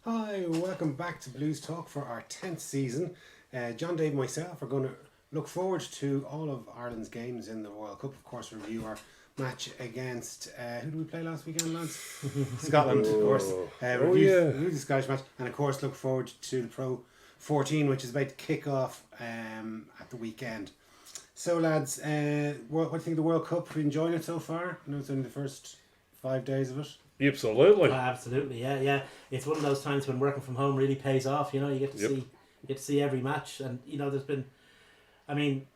Hi, welcome back to Blues Talk for our 10th season. John, Dave, and myself are going to look forward to all of Ireland's games in the World Cup. Of course, review our match against, who did we play last weekend, lads? Scotland, of course. Review the Scottish match, and of course, look forward to the Pro 14, which is about to kick off at the weekend. So, lads, what do you think of the World Cup? Are you enjoying it so far? I know it's only the first 5 days of it. Absolutely. Absolutely, yeah. It's one of those times when working from home really pays off. You know, you get to see every match, and there's been, I mean,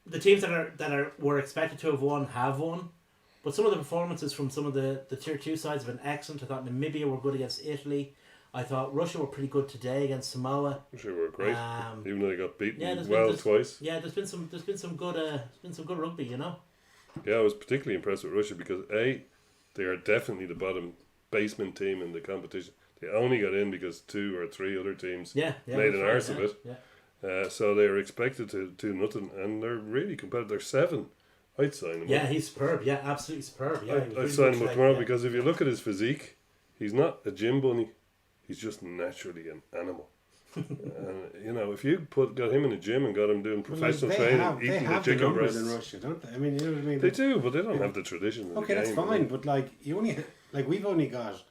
the teams that were expected to have won, but some of the performances from some of the tier 2 sides have been excellent. I thought Namibia were good against Italy. I thought Russia were pretty good today against Samoa. Russia were great, even though they got beaten twice. Yeah, there's been some good rugby. You know. Yeah, I was particularly impressed with Russia because they are definitely the bottom basement team in the competition. They only got in because 2 or 3 other teams made an arse of it. Yeah. So they are expected to do nothing, and they're really competitive. They're 7. I'd sign him. Yeah, he's superb. Yeah, absolutely superb. Yeah, I'd sign him up tomorrow because if you look at his physique, he's not a gym bunny. He's just naturally an animal. If you got him in a gym and got him doing professional training, eating the chicken breasts in Russia, don't they? I mean, you know what I mean. They do, but they don't have the tradition. Okay, that's fine, but we've only got,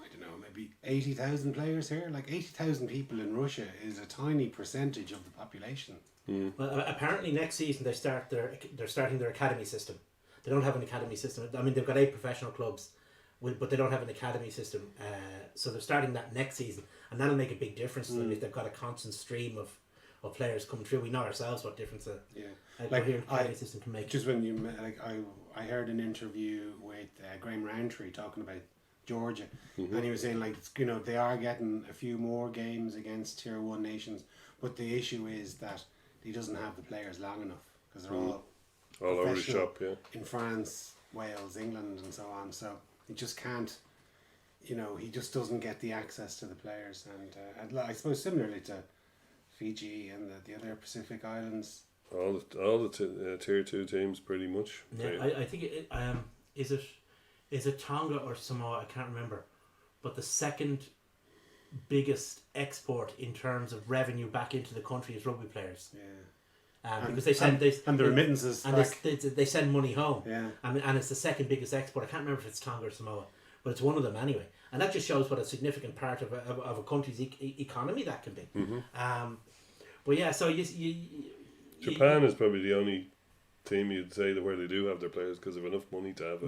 I don't know, maybe 80,000 players here. Like 80,000 people in Russia is a tiny percentage of the population. Well, apparently next season they're starting their academy system. They don't have an academy system. I mean, they've got 8 professional clubs, but they don't have an academy system. So they're starting that next season, and that'll make a big difference to them if they've got a constant stream of players coming through. We know ourselves what difference a academy system can make. Just when I heard an interview with Graham Roundtree talking about Georgia, and he was saying they are getting a few more games against tier 1 nations, but the issue is that he doesn't have the players long enough because they're all over the shop, in France, Wales, England, and so on. So he just can't. He just doesn't get the access to the players, and I suppose similarly to Fiji and the other Pacific islands. All the tier 2 teams pretty much. Yeah, I think is it Tonga or Samoa? I can't remember, but the second biggest export in terms of revenue back into the country is rugby players. Yeah. Because they send the remittances and they send money home. Yeah. And it's the second biggest export. I can't remember if it's Tonga or Samoa, but it's one of them anyway. And that just shows what a significant part of a country's economy that can be. But yeah, so Japan is probably the only team you'd say where they do have their players because of enough money to have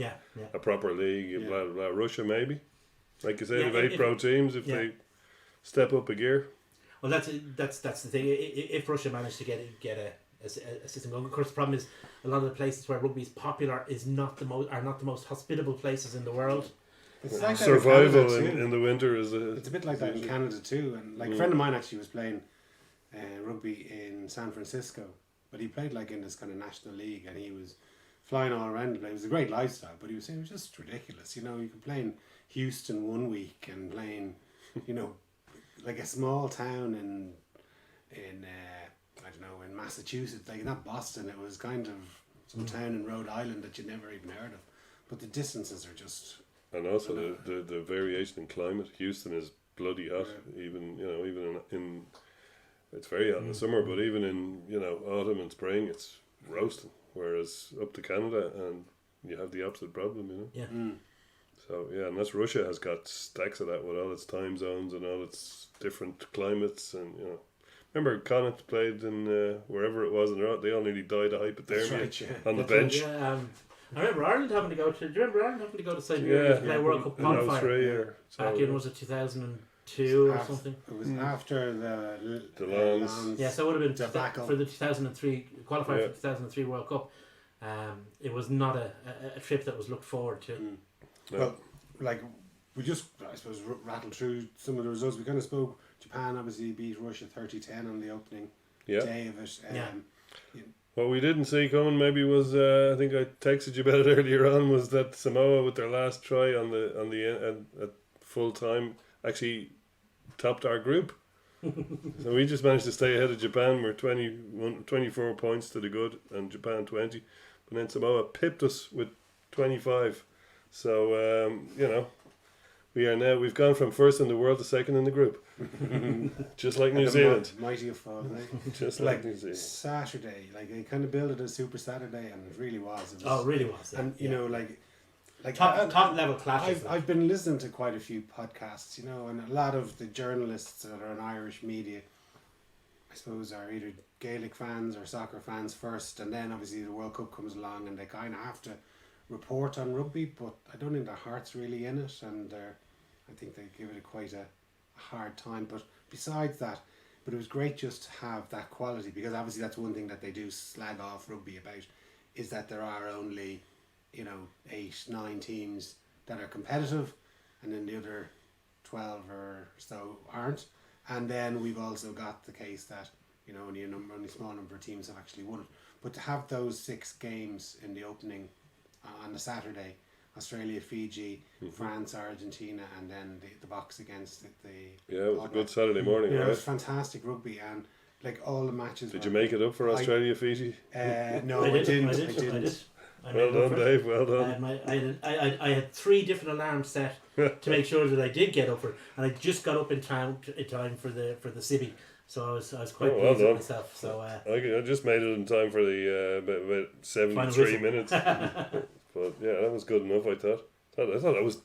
a proper league. Blah blah blah. Russia maybe, like you say, they've 8 pro teams if they step up a gear. Well, that's the thing. If Russia managed to get a system going, of course, the problem is a lot of the places where rugby is popular are not the most hospitable places in the world. It's like survival in the winter is it's a bit like that in Canada too. And a friend of mine actually was playing rugby in San Francisco, but he played in this kind of national league, and he was flying all around the place. It was a great lifestyle, but he was saying it was just ridiculous. You could play in Houston one week and playing, like a small town in I don't know, in Massachusetts, not Boston. It was kind of some town in Rhode Island that you never even heard of. But the distances are just. And also the variation in climate. Houston is bloody hot. Yeah. Even in it's very hot in the summer, but even in autumn and spring, it's roasting. Whereas up to Canada, and you have the opposite problem. Yeah. So and that's Russia has got stacks of that with all its time zones and all its different climates, and remember Connacht played in wherever it was, and they all nearly died of hypothermia on the bench. I remember Ireland having to go to. Do you remember Ireland having to go to Siberia to play World Cup qualifier? Back in, was it 2002 or something? It was after the Lons. Yeah, so it would have been debacle for the 2003 qualifier for the 2003 World Cup. It was not a trip that was looked forward to. Well, we just, I suppose, rattled through some of the results. We kind of spoke. Japan obviously beat Russia 30-10 on the opening day of it. What we didn't see coming maybe was I think I texted you about it earlier on, was that Samoa with their last try on the at full time actually topped our group. So we just managed to stay ahead of Japan. We're 24 points to the good, and Japan 20. But then Samoa pipped us with 25. So we've gone from first in the world to second in the group. Just like New Zealand. Mighty have fallen. Just like New Zealand. Saturday, like they kind of billed it as Super Saturday, and it really was. It was Oh, it really was. Yeah. and you know, like top level clashes. I've been listening to quite a few podcasts, you know, and a lot of the journalists that are in Irish media, I suppose, are either Gaelic fans or soccer fans first, and then obviously the World Cup comes along, and they kind of have to report on rugby, but I don't think their heart's really in it, and I think they give it quite a hard time. But besides that, but it was great just to have that quality, because obviously that's one thing that they do slag off rugby about, is that there are only, you know, 8-9 teams that are competitive, and then the other 12 or so aren't. And then we've also got the case that, you know, only a small number of teams have actually won it. But to have those 6 games in the opening on the Saturday, Australia, Fiji, France, Argentina, and then the box against the Yeah, it was a good Saturday morning, you know, right? it was fantastic rugby, and like all the matches. Did you make it up for Australia, Fiji? No, I didn't. Well done, Dave. Well done. I had 3 different alarms set to make sure that I did get up for it, and I just got up in time for the Sibby, so I was quite pleased with myself. So I just made it in time for the about 73 minutes, but yeah, that was good enough. I thought that was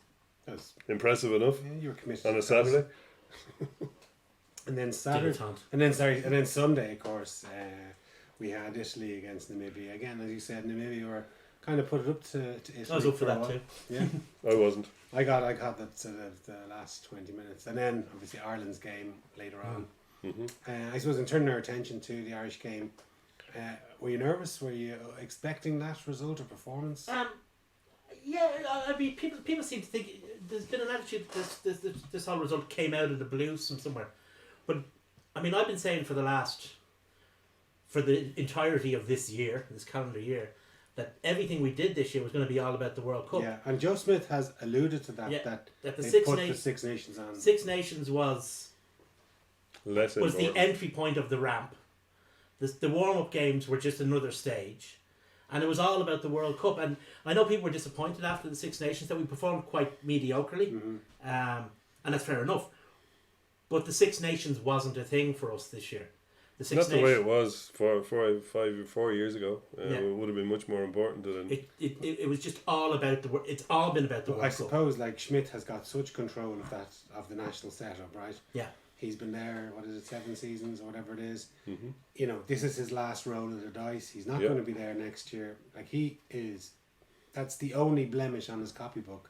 impressive enough. Yeah, you were committed on a Saturday. And then Sunday, of course, we had Italy against Namibia. Again, as you said, Namibia were kind of put it up to Italy. I was up for that too. Yeah, I wasn't. I got that sort of the last 20 minutes, and then obviously Ireland's game later on. I suppose in turning our attention to the Irish game, were you nervous? Were you expecting that result or performance? Yeah, I mean, people seem to think there's been an attitude that this whole result came out of the blues from somewhere, but I mean, I've been saying for the entirety of this calendar year, that everything we did this year was going to be all about the World Cup. Yeah, and Joe Smith has alluded to that. Yeah, that the they Six put Nations, the Six Nations on. Six Nations was Less the entry point of the ramp. The warm up games were just another stage, and it was all about the World Cup. And I know people were disappointed after the Six Nations that we performed quite mediocrely, and that's fair enough. But the Six Nations wasn't a thing for us this year. Not the way it was 4 years ago. It would have been much more important than it was just all about the. It's all been about the World Cup. I suppose like Schmidt has got such control of the national setup, right? Yeah. He's been there, 7 seasons or whatever it is. You know, this is his last roll of the dice. He's not going to be there next year. Like that's the only blemish on his copybook,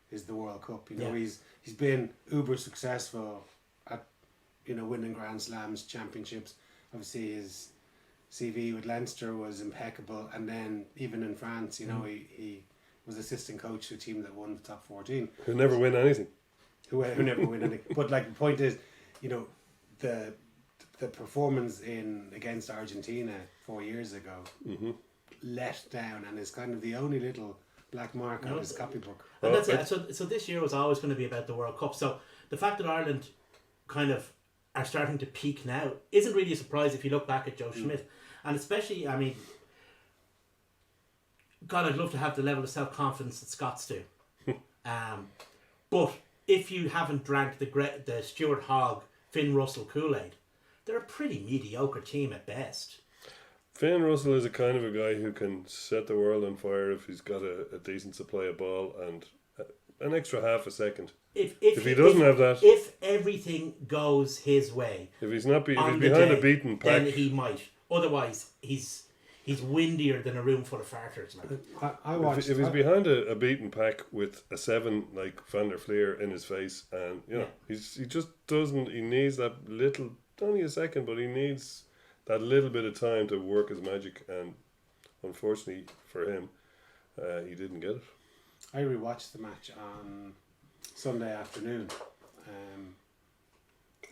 is the World Cup. You know, he's been uber successful at, you know, winning Grand Slams, championships. Obviously his CV with Leinster was impeccable, and then even in France, you know, he was assistant coach to a team that won the top 14. Who never win anything. Who never win anything. But like the point is, you know, the performance against Argentina 4 years ago let down, and is kind of the only little black mark on his copybook. And that's it. So this year was always going to be about the World Cup. So the fact that Ireland kind of are starting to peak now isn't really a surprise if you look back at Joe Schmidt. And especially, I mean, God, I'd love to have the level of self-confidence that Scots do. But if you haven't drank the Stuart Hogg, Finn Russell Kool-Aid, they're a pretty mediocre team at best. Finn Russell is a kind of a guy who can set the world on fire if he's got a decent supply of ball and an extra half a second. If he doesn't have that, if everything goes his way, if he's behind a beaten pack, then he might. Otherwise, he's windier than a room full of farters. If he's behind a beaten pack with a 7 like Van der Fleer in his face, and you know he just doesn't. He needs that little, only a second, but he needs that little bit of time to work his magic. And unfortunately for him, he didn't get it. I rewatched the match on Sunday afternoon,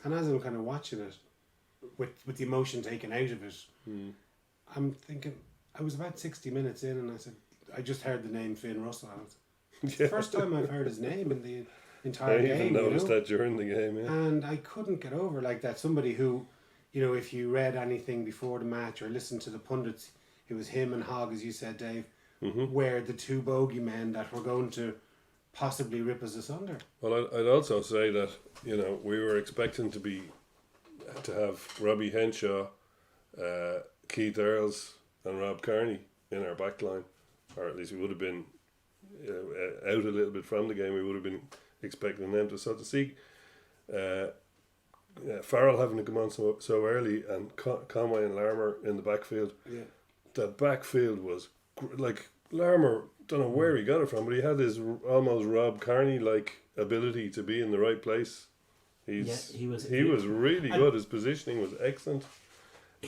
and as I'm kind of watching it, with the emotion taken out of it, I'm thinking, I was about 60 minutes in, and I said, I just heard the name Finn Russell. It's the first time I've heard his name in the entire game. I even noticed that during the game, and I couldn't get over like that. Somebody who, you know, if you read anything before the match or listened to the pundits, it was him and Hogg, as you said, Dave, were the two bogeymen that were going to possibly rip us asunder. Well, I'd also say that we were expecting to have Robbie Henshaw, Keith Earls, and Rob Kearney in our back line, or at least we would have been out a little bit from the game. We would have been expecting them to. So to see Farrell having to come on so early, and Conway and Larmour in the backfield. Yeah. The backfield was like Larmour. Don't know where he got it from, but he had his almost Rob Kearney like ability to be in the right place. He was really good. His positioning was excellent.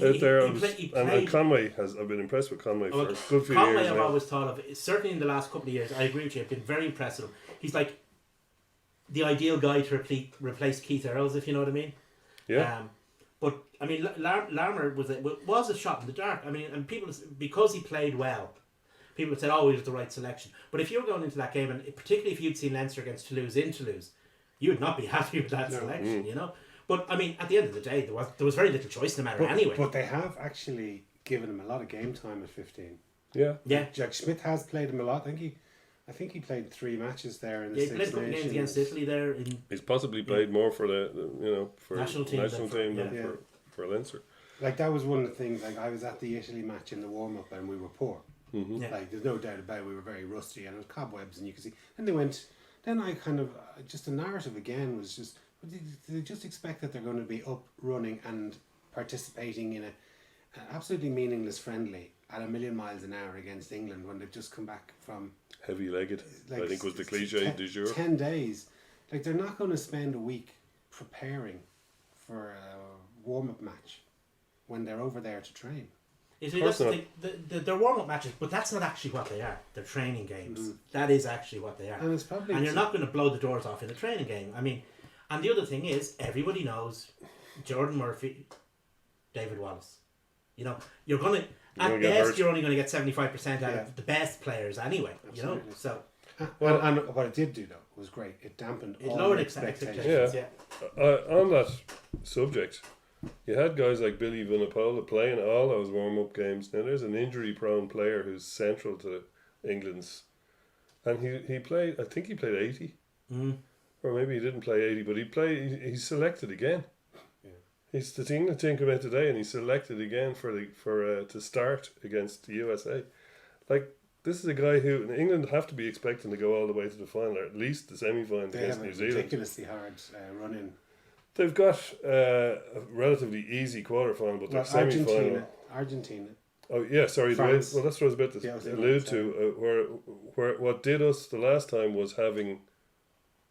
Out there, and Conway I've been impressed with Conway for a good few Conway years. I've always thought of, certainly in the last couple of years, I agree with you, I've been very impressed with him. He's like the ideal guy to replace Keith Earls, if you know what I mean. Yeah. But I mean, Larmour was a shot in the dark. I mean, and people, because he played well, people said, "Oh, he was the right selection." But if you were going into that game, and particularly if you'd seen Leinster against Toulouse in Toulouse, you would not be happy with that selection, you know. But I mean, at the end of the day, there was very little choice in the matter anyway. But they have actually given him a lot of game time at 15. Yeah. Jack Schmidt has played him a lot. I think he played 3 matches there in the Six he played a couple Nations. games against Italy there. He's possibly played more for for national team than for Leinster. Like that was one of the things. Like I was at the Italy match in the warm up and we were poor. Mm-hmm. Yeah. Like there's no doubt about it, we were very rusty and it was cobwebs and you could see. And they went. Then I kind of just the narrative again was just. They just expect that they're going to be up, running, and participating in an absolutely meaningless friendly at 1,000,000 miles an hour against England when they've just come back from heavy-legged. like, I think was the cliche du jour. 10 days. Like they're not going to spend a week preparing for a warm-up match when they're over there to train. You see, that's they're warm-up matches, but that's not actually what they are. They're training games. Mm-hmm. That is actually what they are. And it's probably you're not going to blow the doors off in a training game. I mean, and the other thing is, everybody knows Jordan Murphy, David Wallace. You know, you're going to, at best, you're only going to get 75% out of the best players anyway. Absolutely. You know, so. Well, and what it did do though was great. It dampened all lowered expectations. Yeah. On that subject, you had guys like Billy Vunipola playing all those warm-up games. Now there's an injury-prone player who's central to England's, and he played. I think he played 80. Or maybe he didn't play 80, but he's selected again. Yeah. He's the England team came out today and he's selected again to start against the USA. Like, this is a guy who England have to be expecting to go all the way to the final, or at least the semi-final against New Zealand. They have a ridiculously hard run-in. They've got a relatively easy quarter-final, but their semi-final... Argentina. Oh, yeah, sorry. France. Well, that's what I was about to allude to. Where what did us the last time was having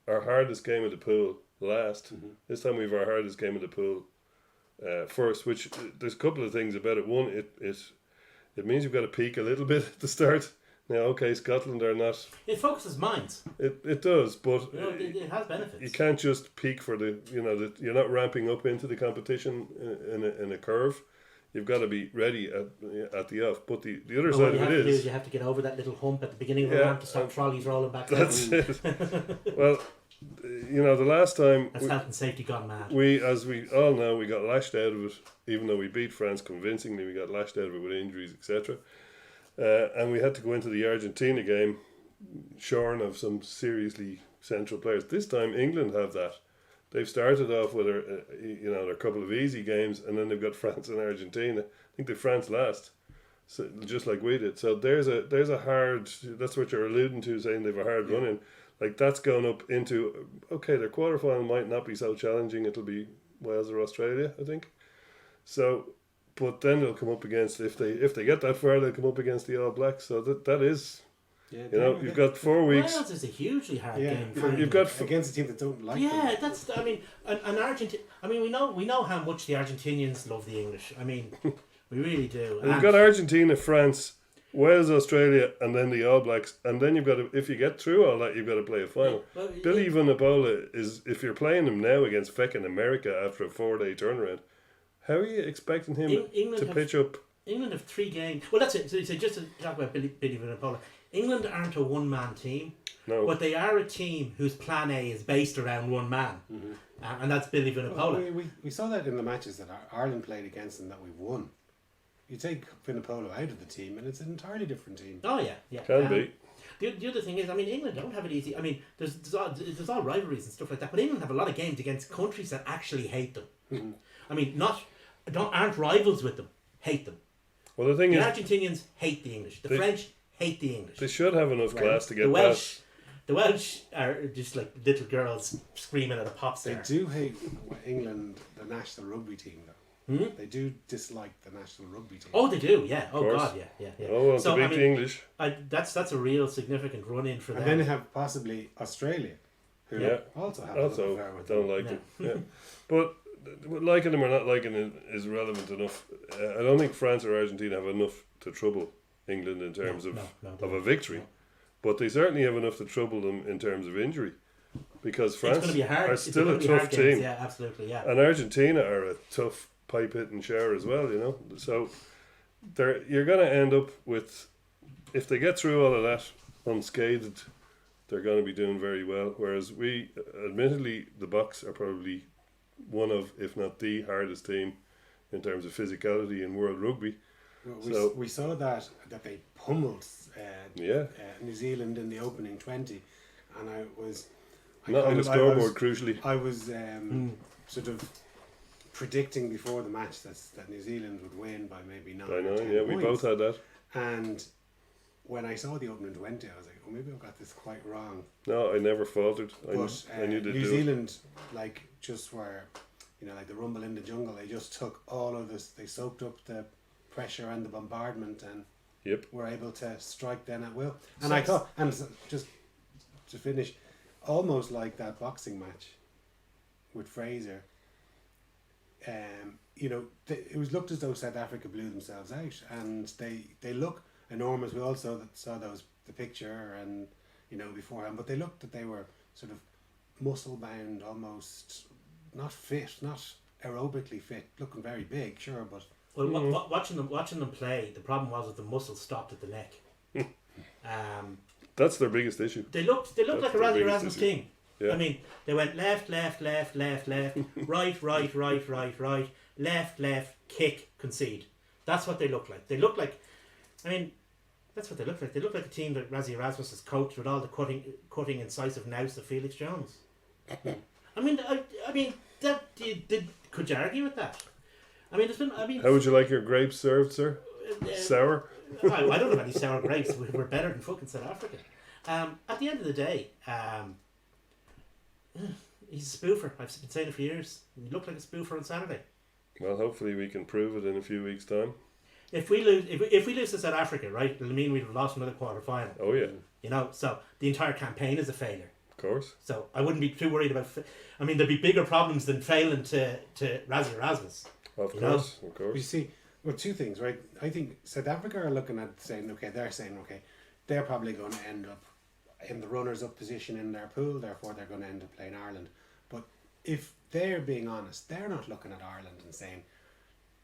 our hardest game of the pool last. Mm-hmm. This time we have our hardest game of the pool first, which there's a couple of things about it. One, it means you've got to peak a little bit at the start. Now, okay, Scotland are not... It focuses minds. It does, but... it has benefits. You can't just peak for you're not ramping up into the competition in a curve. You've got to be ready at the off. But the other side of it is... You have to get over that little hump at the beginning of the ramp to stop trolleys rolling back. That's it. Well, the last time... That's health and safety gone mad. As we all know, we got lashed out of it. Even though we beat France convincingly, we got lashed out of it with injuries, etc. And we had to go into the Argentina game shorn of some seriously central players. This time, England have that. They've started off with their couple of easy games, and then they've got France and Argentina. I think they're France last, so just like we did. So there's a hard. That's what you're alluding to, saying they've a hard run in. Like that's going up into their quarterfinal might not be so challenging. It'll be Wales or Australia, I think. So, but then they'll come up against if they get that far, they'll come up against the All Blacks. So that is. Yeah, you've got 4 weeks. Wales is a hugely hard game. You've got against a team that don't like. Yeah, them. that's. I mean, an Argentine. I mean, we know how much the Argentinians love the English. I mean, we really do. And you've got Argentina, France, Wales, Australia, and then the All Blacks, and then you've got to. If you get through all that, you've got to play a final. Billy Vunipola is. If you're playing him now against feckin' America after a 4-day turnaround, how are you expecting him to pitch up? England have 3 games. Well, that's it. So just to talk about Billy Vunipola. England aren't a one-man team, but they are a team whose plan A is based around one man, and that's Billy Vunipola. Well, we saw that in the matches that Ireland played against them that we've won. You take Vunipola out of the team, and it's an entirely different team. Oh yeah, Can be. The other thing is, I mean, England don't have it easy. I mean, there's all rivalries and stuff like that, but England have a lot of games against countries that actually hate them. Mhm. I mean, aren't rivals with them, hate them. Well, the thing The is, Argentinians hate the English. The French hate the English. they should have enough Right. class to The get past. Welsh are just like little girls screaming at a pop They star. do hate England, the national rugby team, though. Hmm? They do dislike the national rugby team. Oh, they do, yeah. Oh, course. God, yeah. Oh, well, So, to beat I mean, the English. that's a real significant run in for And them. then you have possibly Australia, who Yeah. also have a love Also, affair with don't them. like Yeah. them. Yeah. But liking them or not liking it is relevant enough. I don't think France or Argentina have enough to trouble England in terms No, of they a don't. victory. No. But they certainly have enough to trouble them in terms of injury. Because It's France going to be hard. are It's still gonna a be hard tough games, team. Yeah, absolutely, yeah. And Argentina are a tough pipe hitting shower as well, you know. So you're going to end up with, if they get through all of that unscathed, they're going to be doing very well. Whereas admittedly, the Box are probably one of, if not the hardest team in terms of physicality in world rugby. Well, we saw that they pummeled Yeah, New Zealand in the opening 20, and I not on kind the of- scoreboard, crucially. I was sort of predicting before the match that New Zealand would win by maybe 9 I or know, 10 yeah, we points. both had that. And when I saw the opening 20, I was like, oh, maybe I've got this quite wrong. No, I never faltered. But I knew they'd New do it. Zealand, like, just were, like the rumble in the jungle, they just took all of this, they soaked up the pressure and the bombardment and Yep. were able to strike then at will. And So I it's- thought, and just to finish, almost like that boxing match with Fraser, it was looked as though South Africa blew themselves out, and they look enormous. We also saw the picture and beforehand, but they looked that they were sort of muscle bound, almost not fit, not aerobically fit, looking very big, sure, but Well, watching them play, the problem was that the muscles stopped at the neck. That's their biggest issue. They looked That's like a their Razzie biggest Erasmus issue. team. Yeah. I mean, they went left, right, left, kick, concede. That's what they look like. They look like, I mean, that's what they look like. They look like a team that Razzie Erasmus has coached with all the cutting, incisive nous of Felix Jones. I mean, could you argue with that? I mean, How would you like your grapes served, sir? Sour? I don't have any sour grapes. We're better than fucking South Africa. At the end of the day, he's a spoofer. I've been saying it for years. He looked like a spoofer on Saturday. Well, hopefully we can prove it in a few weeks' time. If we lose to South Africa, right, it'll mean we've lost another quarter final. Oh, yeah, So the entire campaign is a failure. of course. So I wouldn't be too worried about. I mean, there'd be bigger problems than failing to Razzie Erasmus. Of You course, of you course. see, well, two things, right? I think South Africa are looking at saying, okay, they're probably going to end up in the runners-up position in their pool, therefore they're going to end up playing Ireland. But if they're being honest, they're not looking at Ireland and saying,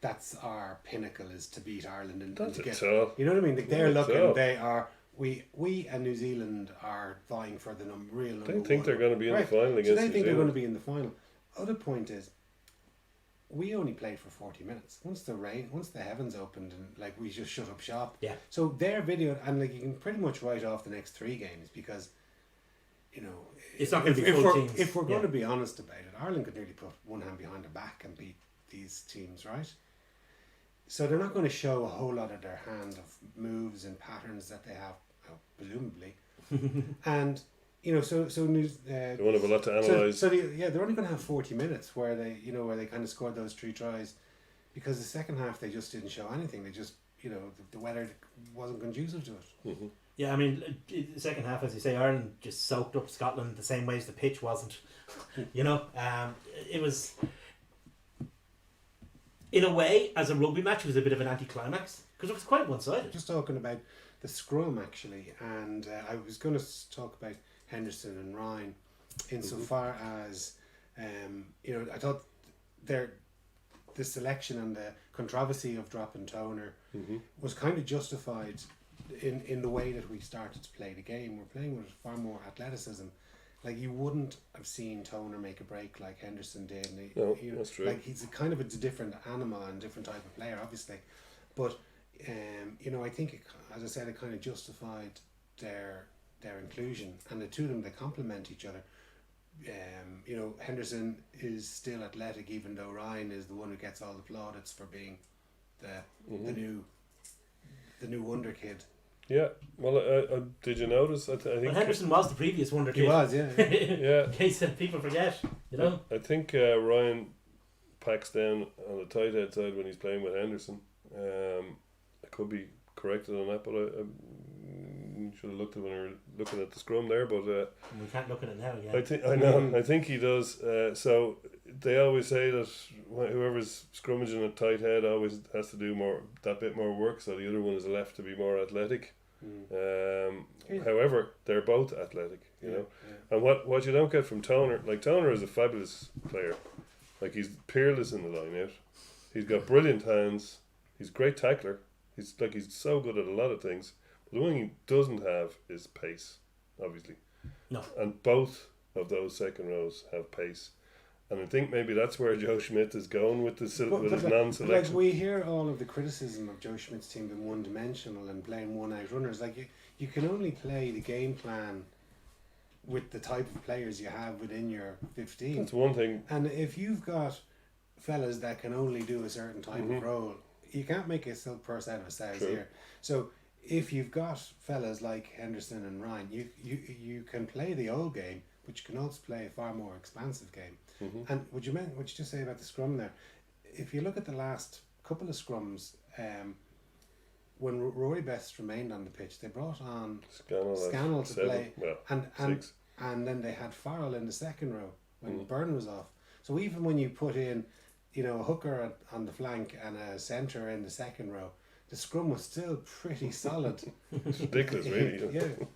that's our pinnacle, is to beat Ireland and Not to at get. all. You know what I mean? Like, they're Not at looking. all. They are. We and New Zealand are vying for the real number They think one. they're going to be in the Right. final So against they New think they're going to Zealand. be in the final. Other point is, we only played for 40 minutes. Once the heavens opened, and like we just shut up shop. Yeah. So their video, and like you can pretty much write off the next 3 games because, It's not gonna be if full we're, teams. If we're going Yeah. to be honest about it, Ireland could nearly put one hand behind their back and beat these teams, right? So they're not going to show a whole lot of their hand of moves and patterns that they have, presumably, and so news. They won't have a lot to So, analyse. they're only going to have 40 minutes where they kind of scored those 3 tries, because the second half they just didn't show anything. They just the weather wasn't conducive to it. Yeah, I mean, the second half, as you say, Ireland just soaked up Scotland the same way as the pitch wasn't. It was, in a way, as a rugby match, it was a bit of an anticlimax because it was quite one-sided. Just talking about the scrum actually, and I was going to talk about Henderson and Ryan, insofar as I thought the selection and the controversy of dropping Toner was kind of justified in the way that we started to play the game. We're playing with far more athleticism. Like, you wouldn't have seen Toner make a break like Henderson did. And No, that's true. Like, he's a different animal and different type of player, obviously. But I think as I said, it kind of justified their their inclusion, and the two of them, they complement each other. You know, Henderson is still athletic, even though Ryan is the one who gets all the plaudits for being the new wonder kid. Yeah. Well, did you notice? I think Henderson was the previous wonder kid. He was, yeah. Yeah. In case people forget, you know. I think Ryan packs down on the tight head side when he's playing with Henderson. I could be corrected on that, but I should have looked at when we were looking at the scrum there. But we can't look at it now. Yeah. I think he does. So they always say that whoever's scrummaging at tight head always has to do that bit more work, so the other one is left to be more athletic. However, they're both athletic, you know. Yeah. And what you don't get from Toner, like Toner is a fabulous player. Like, he's peerless in the line out. He's got brilliant hands. He's a great tackler. He's so good at a lot of things. But the one he doesn't have is pace, obviously. No. And both of those second rows have pace. And I think maybe that's where Joe Schmidt is going with his non-selection. Like, we hear all of the criticism of Joe Schmidt's team being one-dimensional and playing one-out runners. Like, you can only play the game plan with the type of players you have within your 15. That's one thing. And if you've got fellas that can only do a certain type of role, you can't make a silk purse out of a sow's ear. So if you've got fellas like Henderson and Ryan, you can play the old game, but you can also play a far more expansive game. And would you just say about the scrum there? If you look at the last couple of scrums, when Rory Best remained on the pitch, they brought on Scannell to play, and then they had Farrell in the second row when Byrne was off. So even when you put in, you know, a hooker on the flank and a centre in the second row, the scrum was still pretty solid. It's ridiculous, really.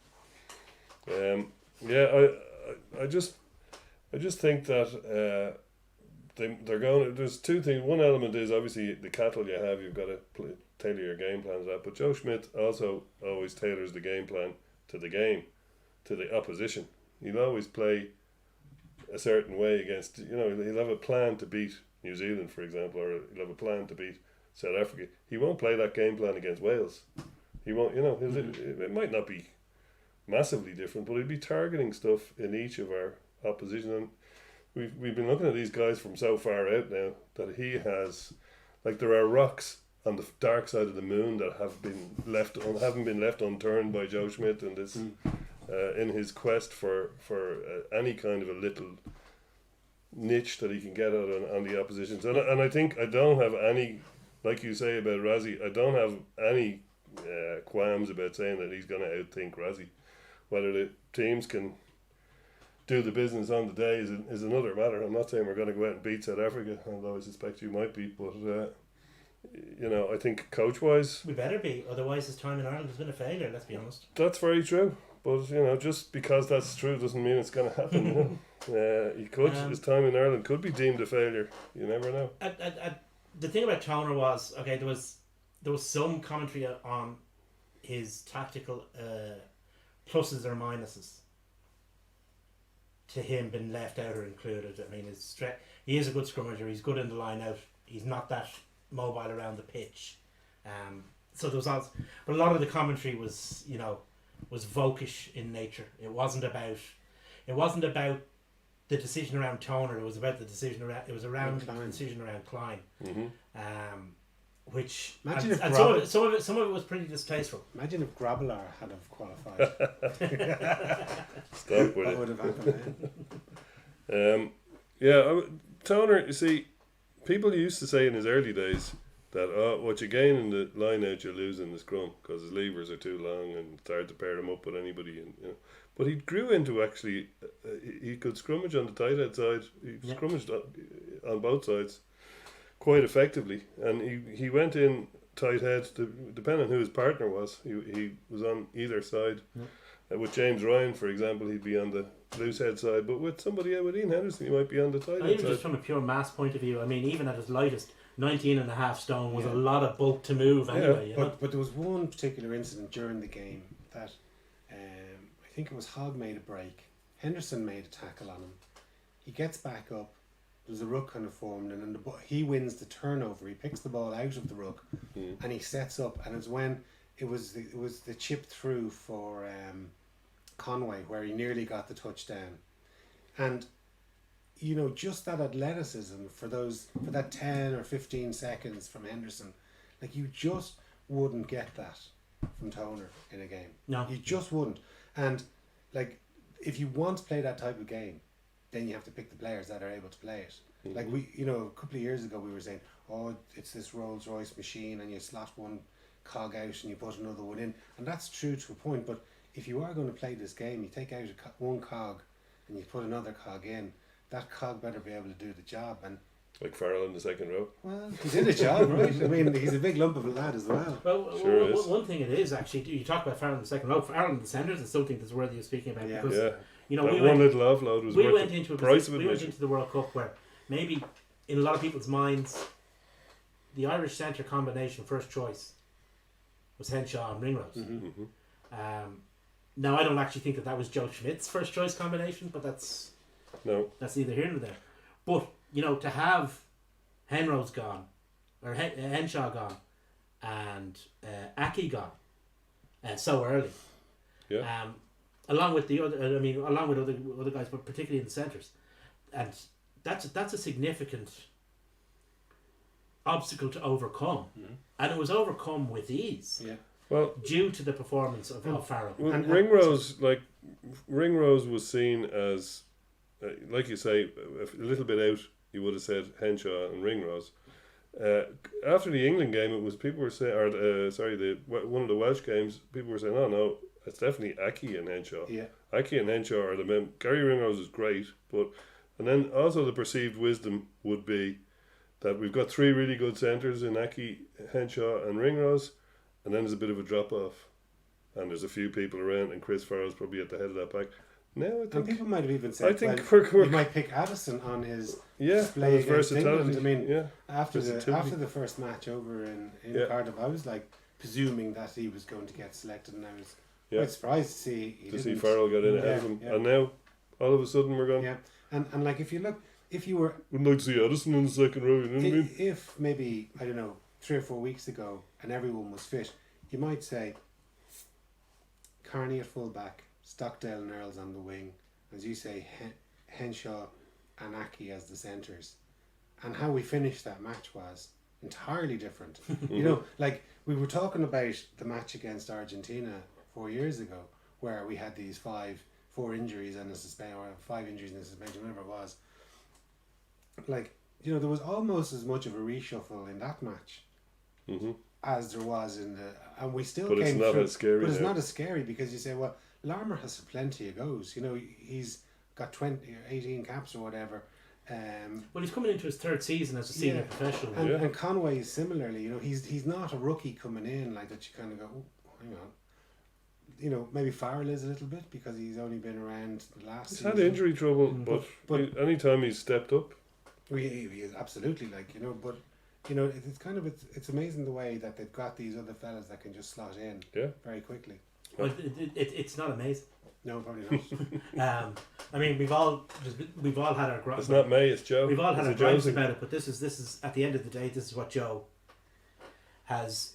Yeah. I just think that they're going. There's two things. One element is obviously the cattle you have. You've got to tailor your game plan to that. But Joe Schmidt also always tailors the game plan to the game, to the opposition. He'll always play a certain way against. You know, he'll have a plan to beat New Zealand, for example, or he'll have a plan to beat South Africa. He won't play that game plan against Wales. He won't. You know, it might not be massively different, but he'll be targeting stuff in each of our opposition. And we've been looking at these guys from so far out now that he has, like, there are rocks on the dark side of the moon that haven't been left unturned by Joe Schmidt in this in his quest for any kind of a little niche that he can get out on the oppositions. And I think I don't have any, like you say about Rassie, I don't have any qualms about saying that he's going to outthink Rassie. Whether the teams can do the business on the day is another matter. I'm not saying we're going to go out and beat South Africa, although I suspect you might be. But you know, I think coach-wise, we better be. Otherwise, his time in Ireland has been a failure. Let's be honest. That's very true. But you know, just because that's true doesn't mean it's going to happen. You know? He could. His time in Ireland could be deemed a failure. You never know. The thing about Toner was, okay, there was some commentary on his tactical pluses or minuses to him being left out or included. I mean, he is a good scrummager. He's good in the line out. He's not that mobile around the pitch. So there was also, but a lot of the commentary was, you know, was Volkish in nature. It wasn't about the decision around Toner. It was about the decision around. It was around the decision around Klein. Which imagine if some of it was pretty distasteful. Imagine if Grobbelaar had have qualified. Stop with what would have happened? Toner. You see, people used to say in his early days that what you gain in the line out, you lose in the scrum because his levers are too long and it's hard to pair him up with anybody. And you know, but he grew into actually he could scrummage on the tight head side. He scrummaged on both sides quite effectively, and he went in tight head depending on who his partner was. He was on either side. With James Ryan, for example, he'd be on the loose head side, but with somebody with Ian Henderson, he might be on the tight head even side. Just from a pure mass point of view, I mean, even at his lightest, 19.5 stone was a lot of bulk to move anyway. You know? But there was one particular incident during the game that I think it was Hogg made a break. Henderson made a tackle on him. He gets back up. There's a ruck kind of formed, and then he wins the turnover. He picks the ball out of the ruck, and he sets up. And it's when it was the chip through for Conway where he nearly got the touchdown, and just that athleticism for that 10 or 15 seconds from Henderson, like you just wouldn't get that from Toner in a game. No, You just wouldn't. And like if you want to play that type of game, then you have to pick the players that are able to play it. Like we, a couple of years ago we were saying, oh, it's this Rolls Royce machine, and you slot one cog out and you put another one in, and that's true to a point. But if you are going to play this game, you take out one cog and you put another cog in. That cog better be able to do the job. And Like Farrell in the second row. well, he did a job, right? I mean, he's a big lump of a lad as well. Well, Sure is. one thing it is actually, you talk about Farrell in the second row. Farrell in the centres is something that's worthy of speaking about, Yeah. because Yeah. we That went, one little offload was we worth went the into price of we went admission. into the World Cup where maybe in a lot of people's minds the Irish centre combination first choice was Henshaw and Ringrose. Mm-hmm. Now I don't actually think that was Joe Schmidt's first choice combination, but that's No. neither here nor there. But to have Henrose gone, or Henshaw gone, and Aki gone so early, Yeah. along with along with other guys, but particularly in the centres, and that's a significant obstacle to overcome, and it was overcome with ease. Yeah. Well, Due to the performance of Farrell. well And- Ringrose was seen as, like you say, a little bit out. You would have said Henshaw and Ringrose. After the England game, it was people were saying, one of the Welsh games, people were saying, oh no, it's definitely Aki and Henshaw. Yeah. Aki and Henshaw are the men. Gary Ringrose is great, and then also the perceived wisdom would be that we've got three really good centres in Aki, Henshaw, and Ringrose, and then there's a bit of a drop off, and there's a few people around, and Chris Farrell's probably at the head of that pack. Now I And think, people might have even said, I think you might pick Addison on his yeah, display his against versatility. England. I mean, yeah, after versatility. the first match over in Yeah. Cardiff, I was like presuming that he was going to get selected, and I was Yeah. quite surprised to see he to see didn't. Farrell get in ahead Yeah, of him, yeah. and now all of a sudden we're going. Yeah, and like if you were Wouldn't like to see Addison in the second row. You know what I mean? if maybe I don't know 3 or 4 weeks ago and everyone was fit, you might say Carney at fullback, Stockdale and Earls on the wing, as you say, Henshaw and Aki as the centres, and how we finished that match was entirely different. Like we were talking about the match against Argentina 4 years ago, where we had these 4 injuries and a suspension, or 5 injuries and a suspension, whatever it was. Like, there was almost as much of a reshuffle in that match Mm-hmm. as there was in the, and we still But came it's not through. as scary But it's now. not as scary because you say, well, Larmour has plenty of goes. He's got 20 or 18 caps or whatever. Well, he's coming into his third season as a senior professional. And, Yeah. and Conway similarly, he's not a rookie coming in like that. You kind of go, oh, hang on. Maybe Farrell is a little bit because he's only been around the last He's season. had injury trouble, But- anytime he's stepped up, Well, he is absolutely but it's kind of it's amazing the way that they've got these other fellas that can just slot in yeah. very quickly. Well, it's not amazing. No, probably not. I mean, we've all had our gripes. It's not May, it's Joe. We've all had It's our a gripes Joe about it, but this is at the end of the day, this is what Joe has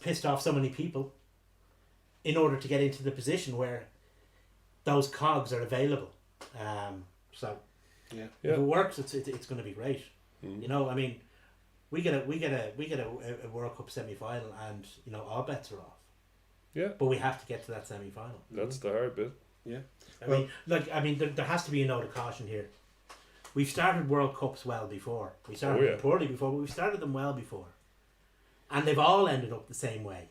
pissed off so many people in order to get into the position where those cogs are available. So Yeah. if it works, it's going to be great. Mm. I mean, we get a World Cup semi final, and all bets are off. Yeah, But we have to get to that semi final. that's the hard bit. Yeah. I mean, there has to be a note of caution here. We've started World Cups well before. We started them poorly before, but we started them well before, and they've all ended up the same way.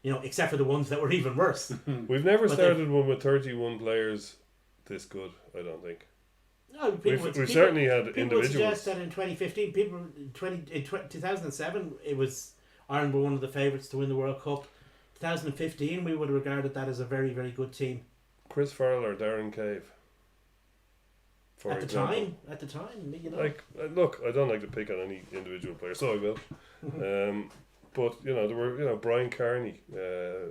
Yeah. Except for the ones that were even worse. We've never But started one with 31 players this good, I don't think. No, We've certainly had People would individuals. suggest that in 2015, in 2007, it was Ireland were one of the favourites to win the World Cup. 2015, we would have regarded that as a very, very good team. Chris Farrell or Darren Cave. For At the example. time, Look, I don't like to pick on any individual player, so I will. But there were Brian Carney. There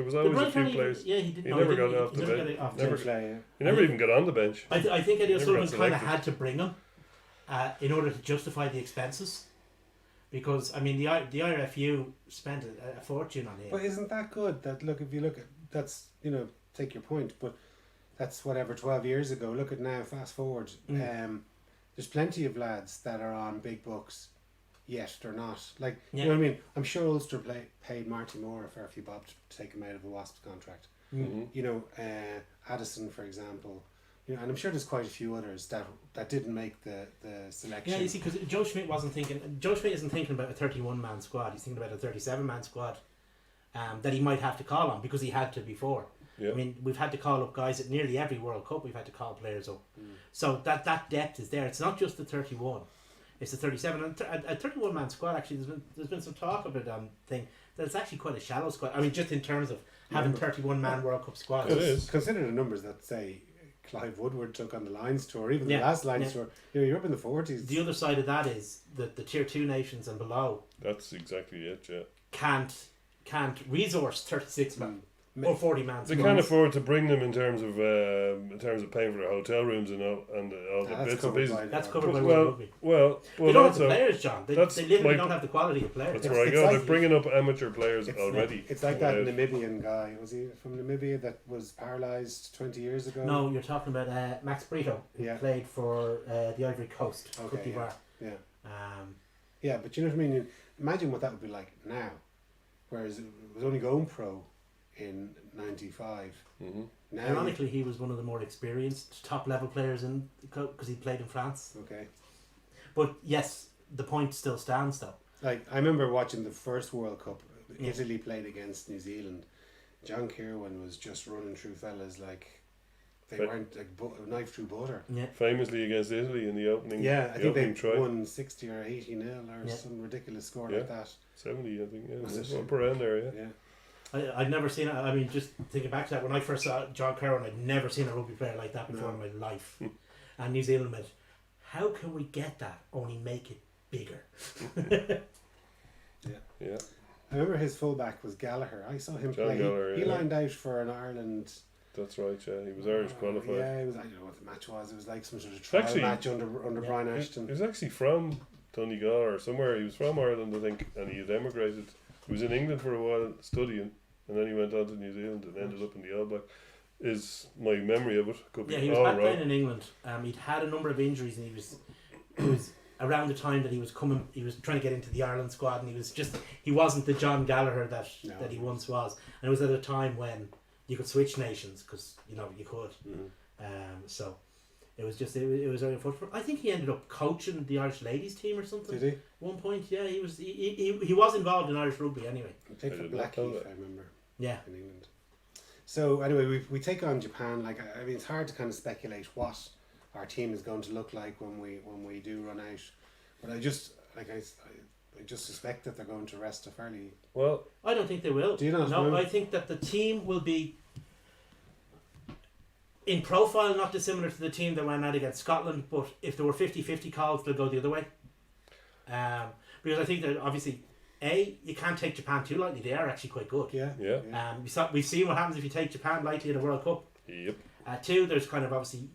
was always a few players. Yeah, he did. He no, never he didn't- got off he the never bench. got off the Never- bench. Play, He never even got on the bench. I think Eddie Never O'Sullivan got kind of selected. had to bring him in order to justify the expenses, because I mean the IRFU spent a fortune on him. But isn't that good? That if you look at that's take your point, but that's whatever 12 years ago. Look at now. Fast forward. There's plenty of lads that are on big bucks, yet they're not. Like you know what I mean. I'm sure Ulster paid Marty Moore a fair few bob to take him out of a Wasps contract. You know, Addison, for example. You know, and I'm sure there's quite a few others that didn't make the selection. Yeah, you see, because Joe Schmidt isn't thinking about a 31-man squad. He's thinking about a 37-man squad that he might have to call on because he had to before. Yeah. I mean, we've had to call up guys at nearly every World Cup. We've had to call players up. So that depth is there. It's not just the 31. It's the 37. And a 31-man squad, actually, there's been some talk about thing that it's actually quite a shallow squad. I mean, just in terms of having 31-man World Cup squads. It is. Consider the numbers that, say, Clive Woodward took on the Lions tour, even the last Lions tour. You know, you're up in the 40s. The other side of that is that the tier 2 nations and below That's exactly it, yeah. can't resource 36 man or 40 man. They can't afford to bring them in terms of paying for their hotel rooms and all the bits and pieces. That's covered by World Rugby. Well, they don't have also, the players, John. They literally don't have the quality of players. That's where I go. They're bringing up amateur players already. It's like that Namibian guy. Was he from Namibia that was paralysed 20 years ago? No, you're talking about Max Brito, who played for the Ivory Coast, Côte d'Ivoire. Yeah, but you know what I mean? Imagine what that would be like now. Whereas it was only going pro in 95. Now ironically, he was one of the more experienced top level players in because he played in France. Okay. But yes, the point still stands though. Like I remember watching the first World Cup. Italy played against New Zealand. John Kirwan was just running through fellas like they weren't like knife through butter. Yeah. Famously against Italy in the opening. Yeah, I think they try. won 60 or 80-0 or some ridiculous score like that. 70, I think. Yeah, up around there. Yeah. I'd never seen it. I mean, just thinking back to that, when I first saw John Kirwan, I'd never seen a rugby player like that before in my life. And New Zealand went, how can we get that, only make it bigger? Yeah. I remember his fullback was Gallagher. I saw him play. Gallagher, he lined out for an Ireland. That's right, yeah. He was Irish qualified. Yeah, it was. I don't know what the match was. It was like some sort of trial match under Brian Ashton. He was actually from Donegal or somewhere. He was from Ireland, I think, and he had emigrated. He was in England for a while studying, and then he went on to New Zealand and ended up in the All Black. Is my memory of it. Could be he was back playing in England. He'd had a number of injuries, and he was around the time that he was trying to get into the Ireland squad, and he wasn't the John Gallagher that he once was. And it was at a time when you could switch nations because you could. So it was very unfortunate. I think he ended up coaching the Irish ladies team or something. Did he? One point, yeah, he was involved in Irish rugby anyway. He played for Blackheath, I remember. Yeah. In England. So anyway, we take on Japan. Like I mean, it's hard to kind of speculate what our team is going to look like when we do run out. But I just suspect that they're going to rest a fairly. Well, I don't think they will. Do you not? No, I think that the team will be in profile not dissimilar to the team that went out against Scotland. But if there were 50-50 calls, they'll go the other way. Because I think that obviously, you can't take Japan too lightly. They are actually quite good. Yeah. We've seen what happens if you take Japan lightly in a World Cup. Yep. Two, there's kind of obviously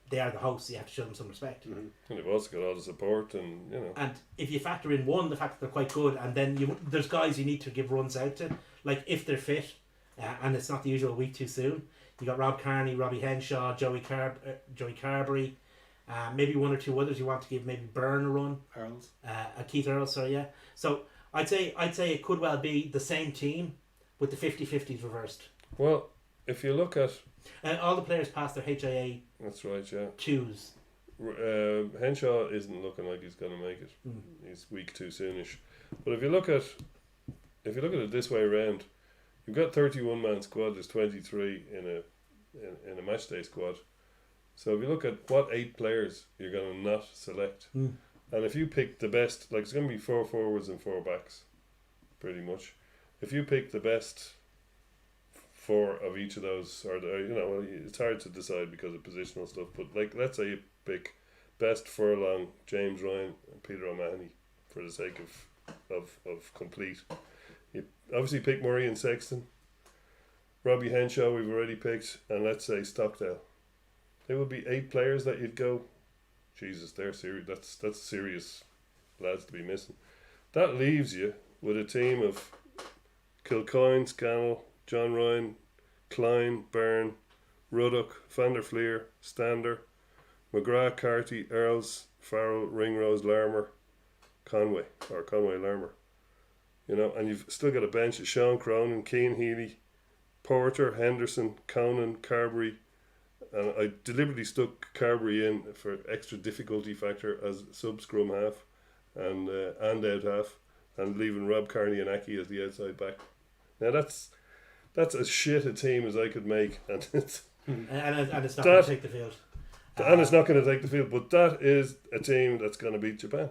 they are the hosts. So you have to show them some respect. And they've also got all the support, and And if you factor in the fact that they're quite good, and then there's guys you need to give runs out to, like if they're fit, and it's not the usual week too soon. You got Rob Kearney, Robbie Henshaw, Joey Carberry, maybe one or two others you want to give. Maybe Byrne a run. Earls. Keith Earls. Sorry, yeah. So I'd say it could well be the same team with the 50-50s reversed. Well, if you look at all the players passed their HIA. That's right, yeah. Twos. Henshaw isn't looking like he's going to make it. He's weak too soonish. But if you look at it this way around, you've got 31-man squad. There's 23 in a match day squad. So if you look at what 8 players you're going to not select, and if you pick the best, like it's going to be 4 forwards and 4 backs, pretty much. If you pick the best 4 of each of those, or it's hard to decide because of positional stuff. But like, let's say you pick best Furlong, James Ryan, and Peter O'Mahony for the sake of complete. You obviously pick Murray and Sexton. Robbie Henshaw we've already picked, and let's say Stockdale. There would be 8 players that you'd go, Jesus, they're serious. That's serious lads to be missing. That leaves you with a team of Kilcoyne, Scannell, John Ryan, Klein, Byrne, Ruddock, Van der Fleer, Stander, McGrath, Carty, Earls, Farrell, Ringrose, Larmer, Conway Larmer. You know, and you've still got a bench of Sean Cronin, Keane Healy, Porter, Henderson, Conan, Carberry, and I deliberately stuck Carberry in for extra difficulty factor as sub scrum half and out half, and leaving Rob Carney and Aki as the outside back. Now that's as shit a team as I could make, and it's and it's not going to take the field. and it's not going to take the field. But that is a team that's going to beat Japan.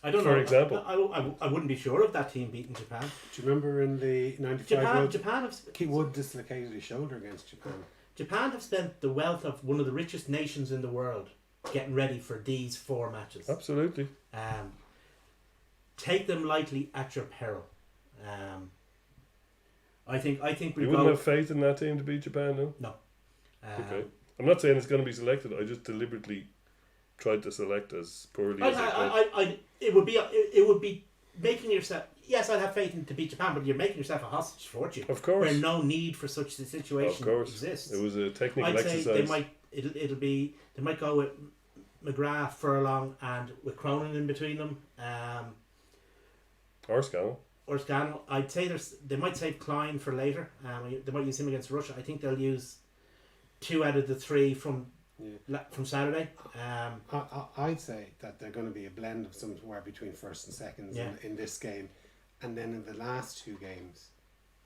I don't For know. example. I wouldn't be sure of that team beating Japan. Do you remember in the 95 World Japan have Keith Wood dislocated his shoulder against Japan? Japan have spent the wealth of one of the richest nations in the world getting ready for these 4 matches. Absolutely. Take them lightly at your peril. I think we You wouldn't have faith in that team to beat Japan, no? No. Okay. I'm not saying it's going to be selected. I just deliberately tried to select as poorly as I could. It would be making yourself. Yes, I'd have faith in to beat Japan, but you're making yourself a hostage fortune. Of course. Where no need for such a situation exists. It was a technical I'd exercise. say they might go with McGrath, Furlong, and with Cronin in between them. Or Scannell. I'd say they might save Klein for later. They might use him against Russia. I think they'll use 2 out of the 3 from Saturday. I'd say that they're going to be a blend of somewhere between first and seconds in this game, and then in the last 2 games,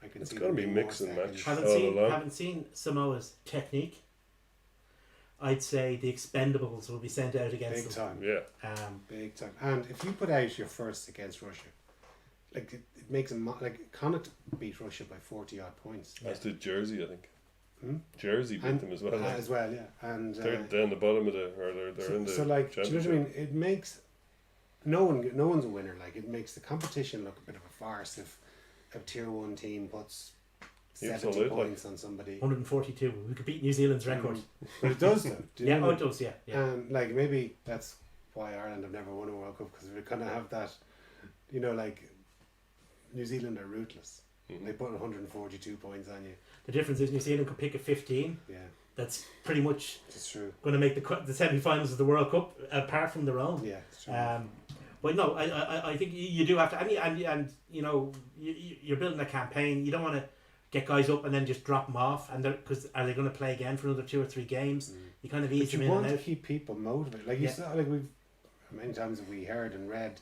I can see it's going to be more mix and seconds. match. Haven't seen Samoa's technique. I'd say the Expendables will be sent out against Big them. time. Yeah. Big time. And if you put out your first against Russia, like it makes them like Connacht beat Russia by 40 odd points. As did Jersey, I think. Hmm? Jersey beat them as well. As well, yeah. And they're down the bottom of they're in the so like, do you know what I championship. mean? It makes no one's a winner. Like it makes the competition look a bit of a farce if a tier 1 team puts 70 Absolutely. points on somebody. 142. We could beat New Zealand's record. But it does though. Do you know what I it mean? does. Yeah. Like maybe that's why Ireland have never won a World Cup, because we kind of have that, you know, like New Zealand are ruthless. Mhm. They put 142 points on you. The difference is New Zealand could pick a 15. Yeah, That's pretty much it's true. going to make the semi-finals of the World Cup, apart from their own. Yeah, it's true. But no, I think you do have to, and you know, you're building a campaign. You don't want to get guys up and then just drop them off, and because are they going to play again for another 2 or 3 games? You kind of ease But them you in want and to out. keep people motivated. Like you saw, like we've many times have we heard and read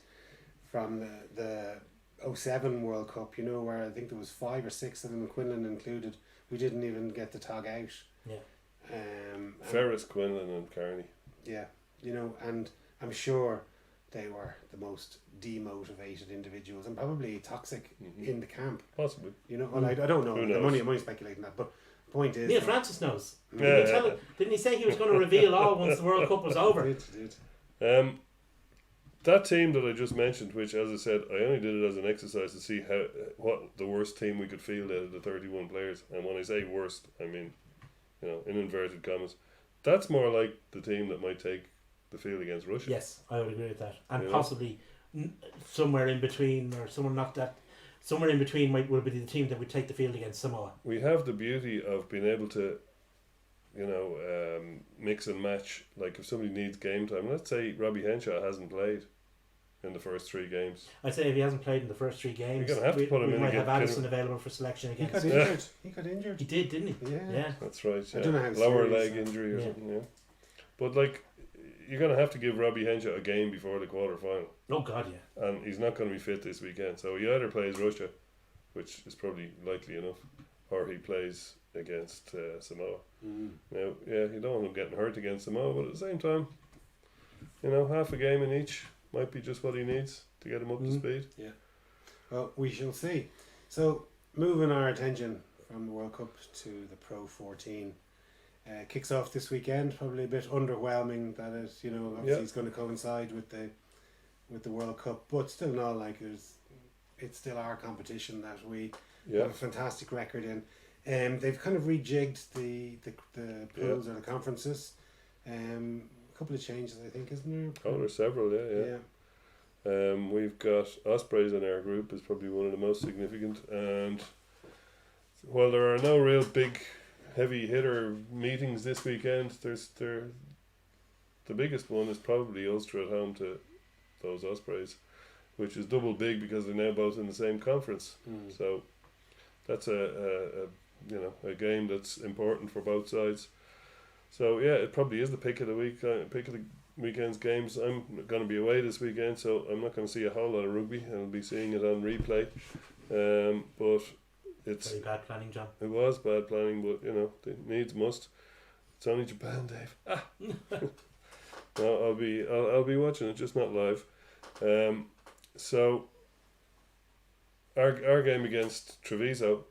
from the 07 World Cup, you know, where I think there was 5 or 6 of them, Quinlan included, who didn't even get the tog out. Yeah. And- Ferris, Quinlan and Carney. Yeah, you know, and I'm sure they were the most demotivated individuals and probably toxic in the camp. Possibly. You know, well, I don't know. Who I'm knows? only speculating that, but the point is. Neil Francis knows. Yeah. Didn't he say he was going to reveal all once the World Cup was over? Did. That team that I just mentioned, which, as I said, I only did it as an exercise to see what the worst team we could field out of the 31 players. And when I say worst, I mean, you know, in inverted commas. That's more like the team that might take the field against Russia. Yes, I would agree with that, and Yeah. possibly somewhere in between, or somewhere in between would be the team that would take the field against Samoa. We have the beauty of being able to, you know, mix and match. Like if somebody needs game time, let's say Robbie Henshaw hasn't played in the first 3 games. I'd say if he hasn't played in the first 3 games, You're gonna have to put him we in might again, have Addison available for selection He against. got injured. He got injured. He did, didn't he? Yeah. That's right. I Yeah. don't know how Lower serious, leg injury or Yeah. something. Yeah. But like, you're gonna have to give Robbie Henshaw a game before the quarter final, Oh God, yeah. and he's not going to be fit this weekend. So he either plays Russia, which is probably likely enough, or he plays against Samoa. Now, yeah, you don't want him getting hurt against Samoa, but at the same time, you know, half a game in each might be just what he needs to get him up to speed. Well, we shall see. So, moving our attention from the World Cup to the Pro 14. Kicks off this weekend. Probably a bit underwhelming that it, you know, obviously it's going to coincide with the World Cup, but still not like it's still our competition that we have a fantastic record in. They've kind of rejigged the pools or the conferences. A couple of changes, I think, isn't there? Oh, there's several, yeah. We've got Ospreys in our group is probably one of the most significant, and Well, there are no real big heavy hitter meetings this weekend. The biggest one is probably Ulster at home to those Ospreys, which is double big because they're now both in the same conference. So that's a game that's important for both sides. So yeah, it probably is the pick of the weekend's games. I'm going to be away this weekend, so I'm not going to see a whole lot of rugby. I'll be seeing it on replay. But it's Very bad planning, John. it was bad planning, but the needs must. It's only Japan, Dave. No, I'll be watching it, just not live. So our game against Treviso,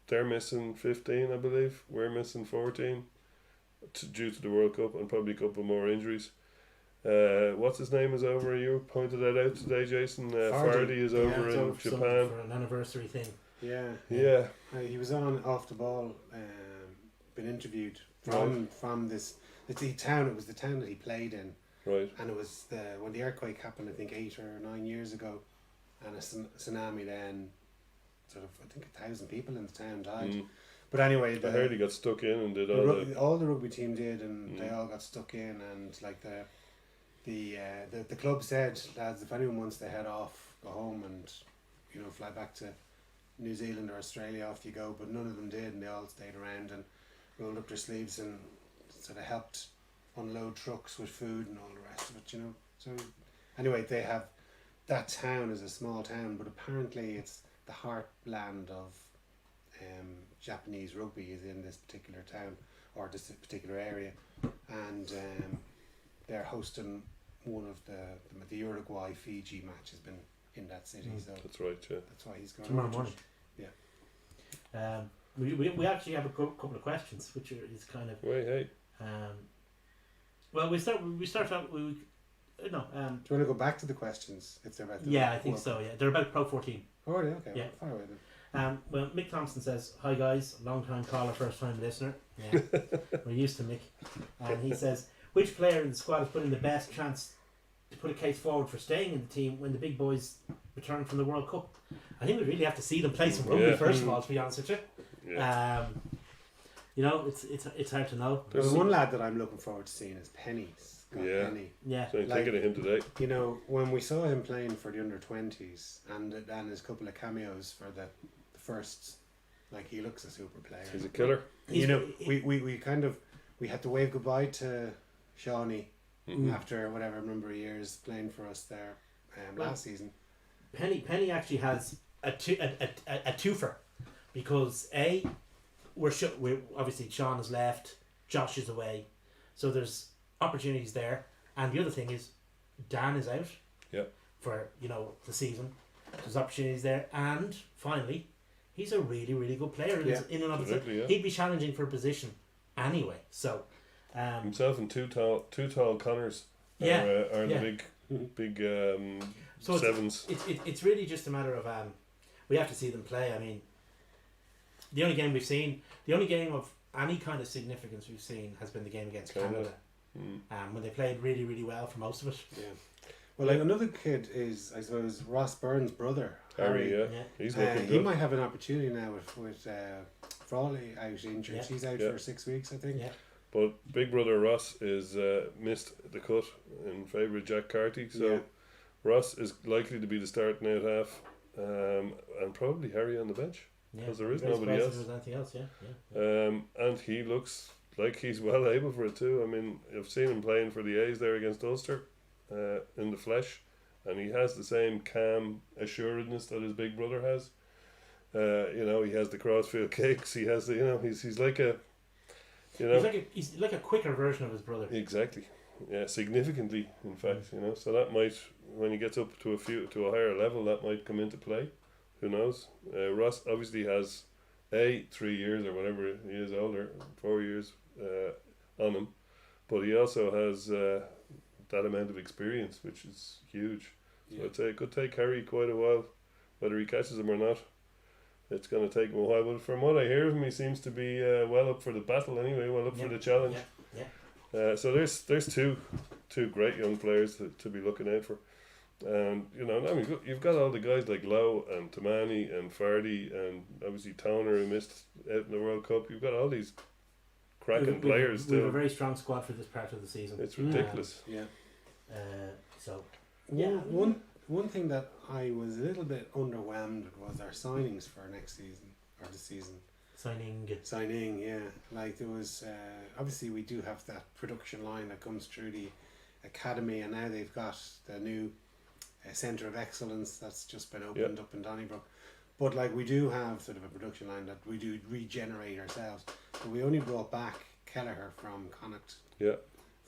they're missing 15, I believe. We're missing 14 due to the World Cup and probably a couple more injuries. What's his name is over? You pointed that out today, Jason. Fardy is over in over Japan. for an anniversary thing. Yeah. He was on Off the Ball, been interviewed from this. The town. It was the town that he played in. Right. And it was when the earthquake happened, I think 8 or 9 years ago, and a tsunami then, sort of, I think 1,000 people in the town died. But anyway, I heard he got stuck in and did all the rugby team did, and they all got stuck in, and like the club said, lads, if anyone wants to head off, go home and fly back to New Zealand or Australia, off you go. But none of them did, and they all stayed around and rolled up their sleeves and sort of helped unload trucks with food and all the rest of it, So anyway, they have that town is a small town, but apparently it's the heartland of Japanese rugby is in this particular town or this particular area, and they're hosting one of the Uruguay Fiji match has been in that city, so that's right. Yeah, that's why he's going Tomorrow morning. Yeah. We actually have a couple of questions, which is kind of. Wait, hey. Well, we start out. No. Do you want to go back to the questions if they're about the Yeah, I think so. Yeah, they're about Pro 14. Oh, really? Okay. Yeah. Far away then. Well, Mick Thompson says, "Hi guys, long time caller, first time listener." Yeah, we're used to Mick. And he says, "Which player in the squad is putting the best chance to put a case forward for staying in the team when the big boys return from the World Cup?" I think we really have to see them play some rugby first of all, to be honest with you. Yeah. It's hard to know. There's one lad that I'm looking forward to seeing is Penny. Yeah. Penny. Yeah. So I'm thinking of him today. When we saw him playing for the under-20s and his couple of cameos for the first, like, he looks a super player. He's a killer. We had to wave goodbye to Shawnee after whatever number of years playing for us there last season. Penny actually has a twofer, because we're obviously Sean has left, Josh is away, so there's opportunities there, and the other thing is Dan is out. Yeah. For the season, there's opportunities there, and finally, he's a really really good player in and of himself. Yeah. He'd be challenging for a position anyway. So himself and two tall Connors are the big so sevens. It's really just a matter of we have to see them play. I mean, the only game of any kind of significance we've seen has been the game against Canada. When they played really really well for most of it. Yeah. Well, like another kid is, I suppose, Ross Byrne's brother, Harry. Yeah. He's looking he good. might have an opportunity now with Frawley out injured. Yeah. He's out for 6 weeks, I think. Yeah. But big brother Ross is missed the cut in favour of Jack Carty, so Ross is likely to be the starting out half, and probably Harry on the bench, because there is nobody else. There's anything else, yeah. And he looks like he's well able for it too. I mean, I've seen him playing for the A's there against Ulster in the flesh, and he has the same calm assuredness that his big brother has. He has the crossfield kicks. He has the he's like a he's like a quicker version of his brother. Exactly. Yeah, significantly, in fact. So that might, when he gets up to a higher level, that might come into play. Who knows? Ross obviously has 3 years or whatever he is older, 4 years on him, but he also has that amount of experience, which is huge. So I'd say it could take Harry quite a while, whether he catches him or not. It's going to take him a while, but from what I hear of him, he seems to be well up for the battle anyway, well up for the challenge. Yeah. So there's two great young players to be looking out for. And I mean, you've got all the guys like Lowe and Tamani and Fardy and obviously Toner who missed out in the World Cup. You've got all these cracking players We have a still. very strong squad for this part of the season. It's ridiculous. Yeah. So One thing that I was a little bit underwhelmed with was our signings for next season or the season. Signing, yeah. Like there was obviously we do have that production line that comes through the academy, and now they've got the new centre of excellence that's just been opened up in Donnybrook. But like we do have sort of a production line that we do regenerate ourselves. But we only brought back Kelleher from Connacht. Yeah.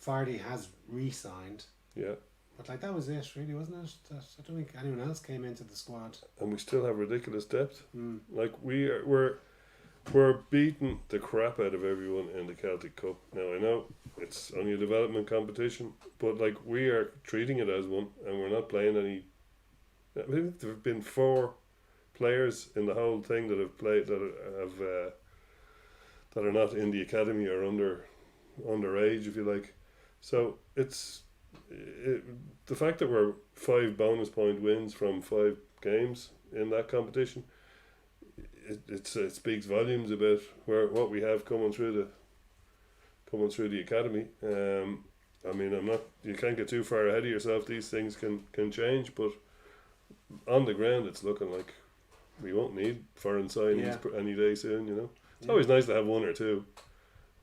Fardy has re-signed. Yeah. But like that was it, really, wasn't it? I don't think anyone else came into the squad. And we still have ridiculous depth. Mm. Like we're beating the crap out of everyone in the Celtic Cup. Now I know it's only a development competition, but like we are treating it as one, and we're not playing any. I think there have been 4 players in the whole thing that have played that are not in the academy or underage, if you like. So the fact that we're 5 bonus point wins from 5 games in that competition. It speaks volumes about what we have coming through the academy. I mean, you can't get too far ahead of yourself. These things can change, but on the ground, it's looking like we won't need foreign signings any day soon. It's always nice to have 1 or 2.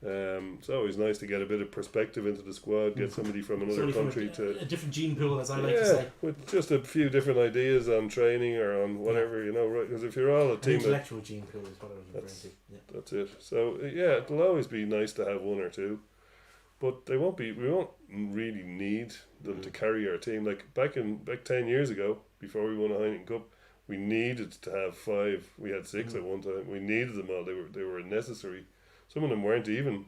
It's always nice to get a bit of perspective into the squad, get somebody from another country to a different gene pool, as I like to say. with just a few different ideas on training or on whatever, right? Because if you're all a team, intellectual gene pool is what I was referring to. Yeah. that's it. So it'll always be nice to have 1 or 2, but they won't be. We won't really need them to carry our team. Like back 10 years ago, before we won a Heineken Cup, we needed to have 5. We had 6 at one time. We needed them all. They were necessary. Some of them weren't even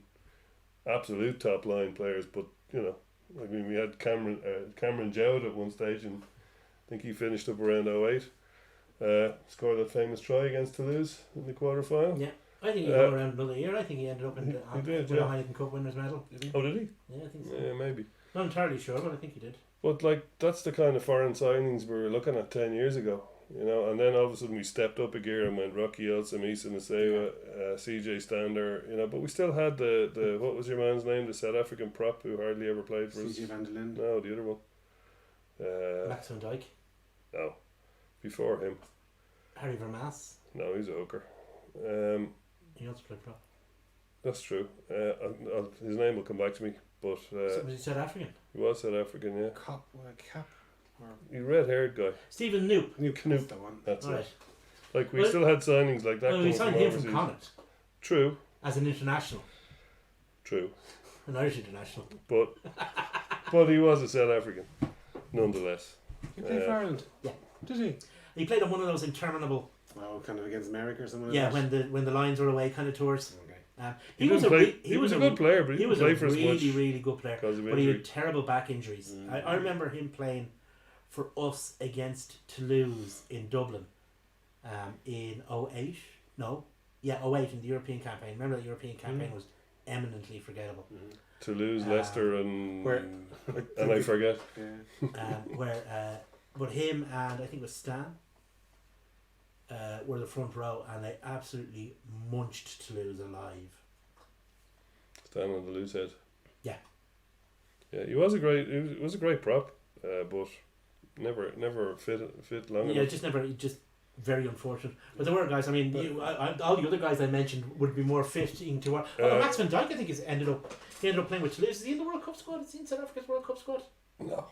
absolute top line players, but I mean, we had Cameron Jowd at one stage, and I think he finished up around 08. Scored that famous try against Toulouse in the quarter final. Yeah, I think he got around another year. I think he ended up in he did, with a Heineken Cup winners medal. Did he? Oh, did he? Yeah, I think so. Yeah, maybe. Not entirely sure, but I think he did. But like that's the kind of foreign signings we were looking at 10 years ago. And then all of a sudden we stepped up a gear and went Rocky Elsom, Issa Nasewa, CJ Stander, but we still had the what was your man's name, the South African prop who hardly ever played for us. CJ van der Linden. No, the other one. Max van Dijk. No, before him. Harry Vermaas. No, he's a hooker. He also played prop. That's true. His name will come back to me, but So was he South African? he was South African, yeah. Cap. He red-haired guy. Stephen Knoop. That's the one. That's Right. it. Like we still had signings like that. Well, we coming signed from him from overseas. Connacht True. as an international, True. an Irish international. But he was a South African, nonetheless. He played for Ireland. Yeah. Did he? He played on one of those interminable, Kind of against America or something. yeah, like that? when the lines were away kind of tours. Okay. He was a good player, but he was didn't a play for us much really good player, because of but he injury. had terrible back injuries. I remember him playing for us against Toulouse in Dublin in 08. No, yeah, 08 in the European campaign. Remember that European campaign was eminently forgettable. Toulouse, Leicester, and I forget. Yeah. But him and I think it was Stan were the front row, and they absolutely munched Toulouse alive. Stand on the loose head. Yeah. Yeah, he was a great prop, but never fit long Yeah, enough. just very unfortunate. But there were guys. I mean, all the other guys I mentioned would be more fitting to. Max van Dijk, I think, ended up playing with Toulouse. Is he in the World Cup squad? Is he in South Africa's World Cup squad? No,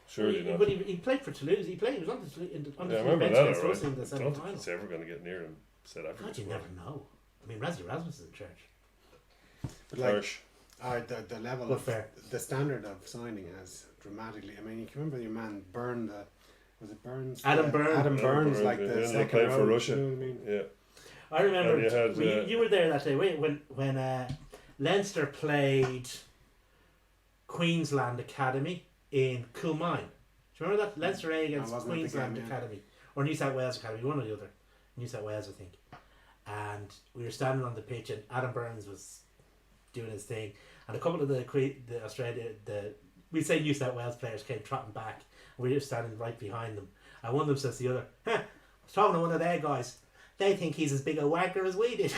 surely not. But he played for Toulouse. He was on the I Toulouse remember bench that. against Right. us in the I semi don't think final. it's ever going to get near him. South Africa. God, you never know. I mean, Razzie Rasmus is in charge. But like, Harsh. the level But of fair. the standard of signing has dramatically. I mean, you can remember your man Byrne. Was it Burns? Adam Byrne. Adam Burns, Burns, like yeah, the he second played row. for Russia. You know what I mean? Yeah. I remember And you had, you were there that day. Wait, when Leinster played Queensland Academy in Coolmine. Do you remember that? Leinster A against I wasn't at the Queensland game, yeah. Academy. Or New South Wales Academy, one or the other. New South Wales, I think. And we were standing on the pitch and Adam Burns was doing his thing. And a couple of the Australia, we say New South Wales players came trotting back We're standing right behind them. And one of them says to the other, I was talking to one of their guys. They think he's as big a wanker as we did.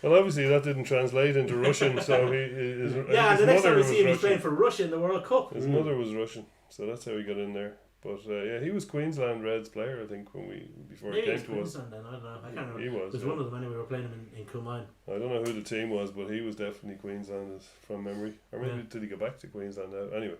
Well, obviously that didn't translate into Russian, so his Yeah, the next time we was see him, he's playing Russian. for Russia in the World Cup. His mother was Russian, so that's how he got in there. But yeah, he was Queensland Reds player, I think, before he Maybe came it's to us. Queensland then, I don't know. I can't remember. He was. There's Yeah. one of them anyway, we were playing him in Coomine. I don't know who the team was, but he was definitely Queensland from memory. Or maybe Yeah. did he go back to Queensland now? Anyway.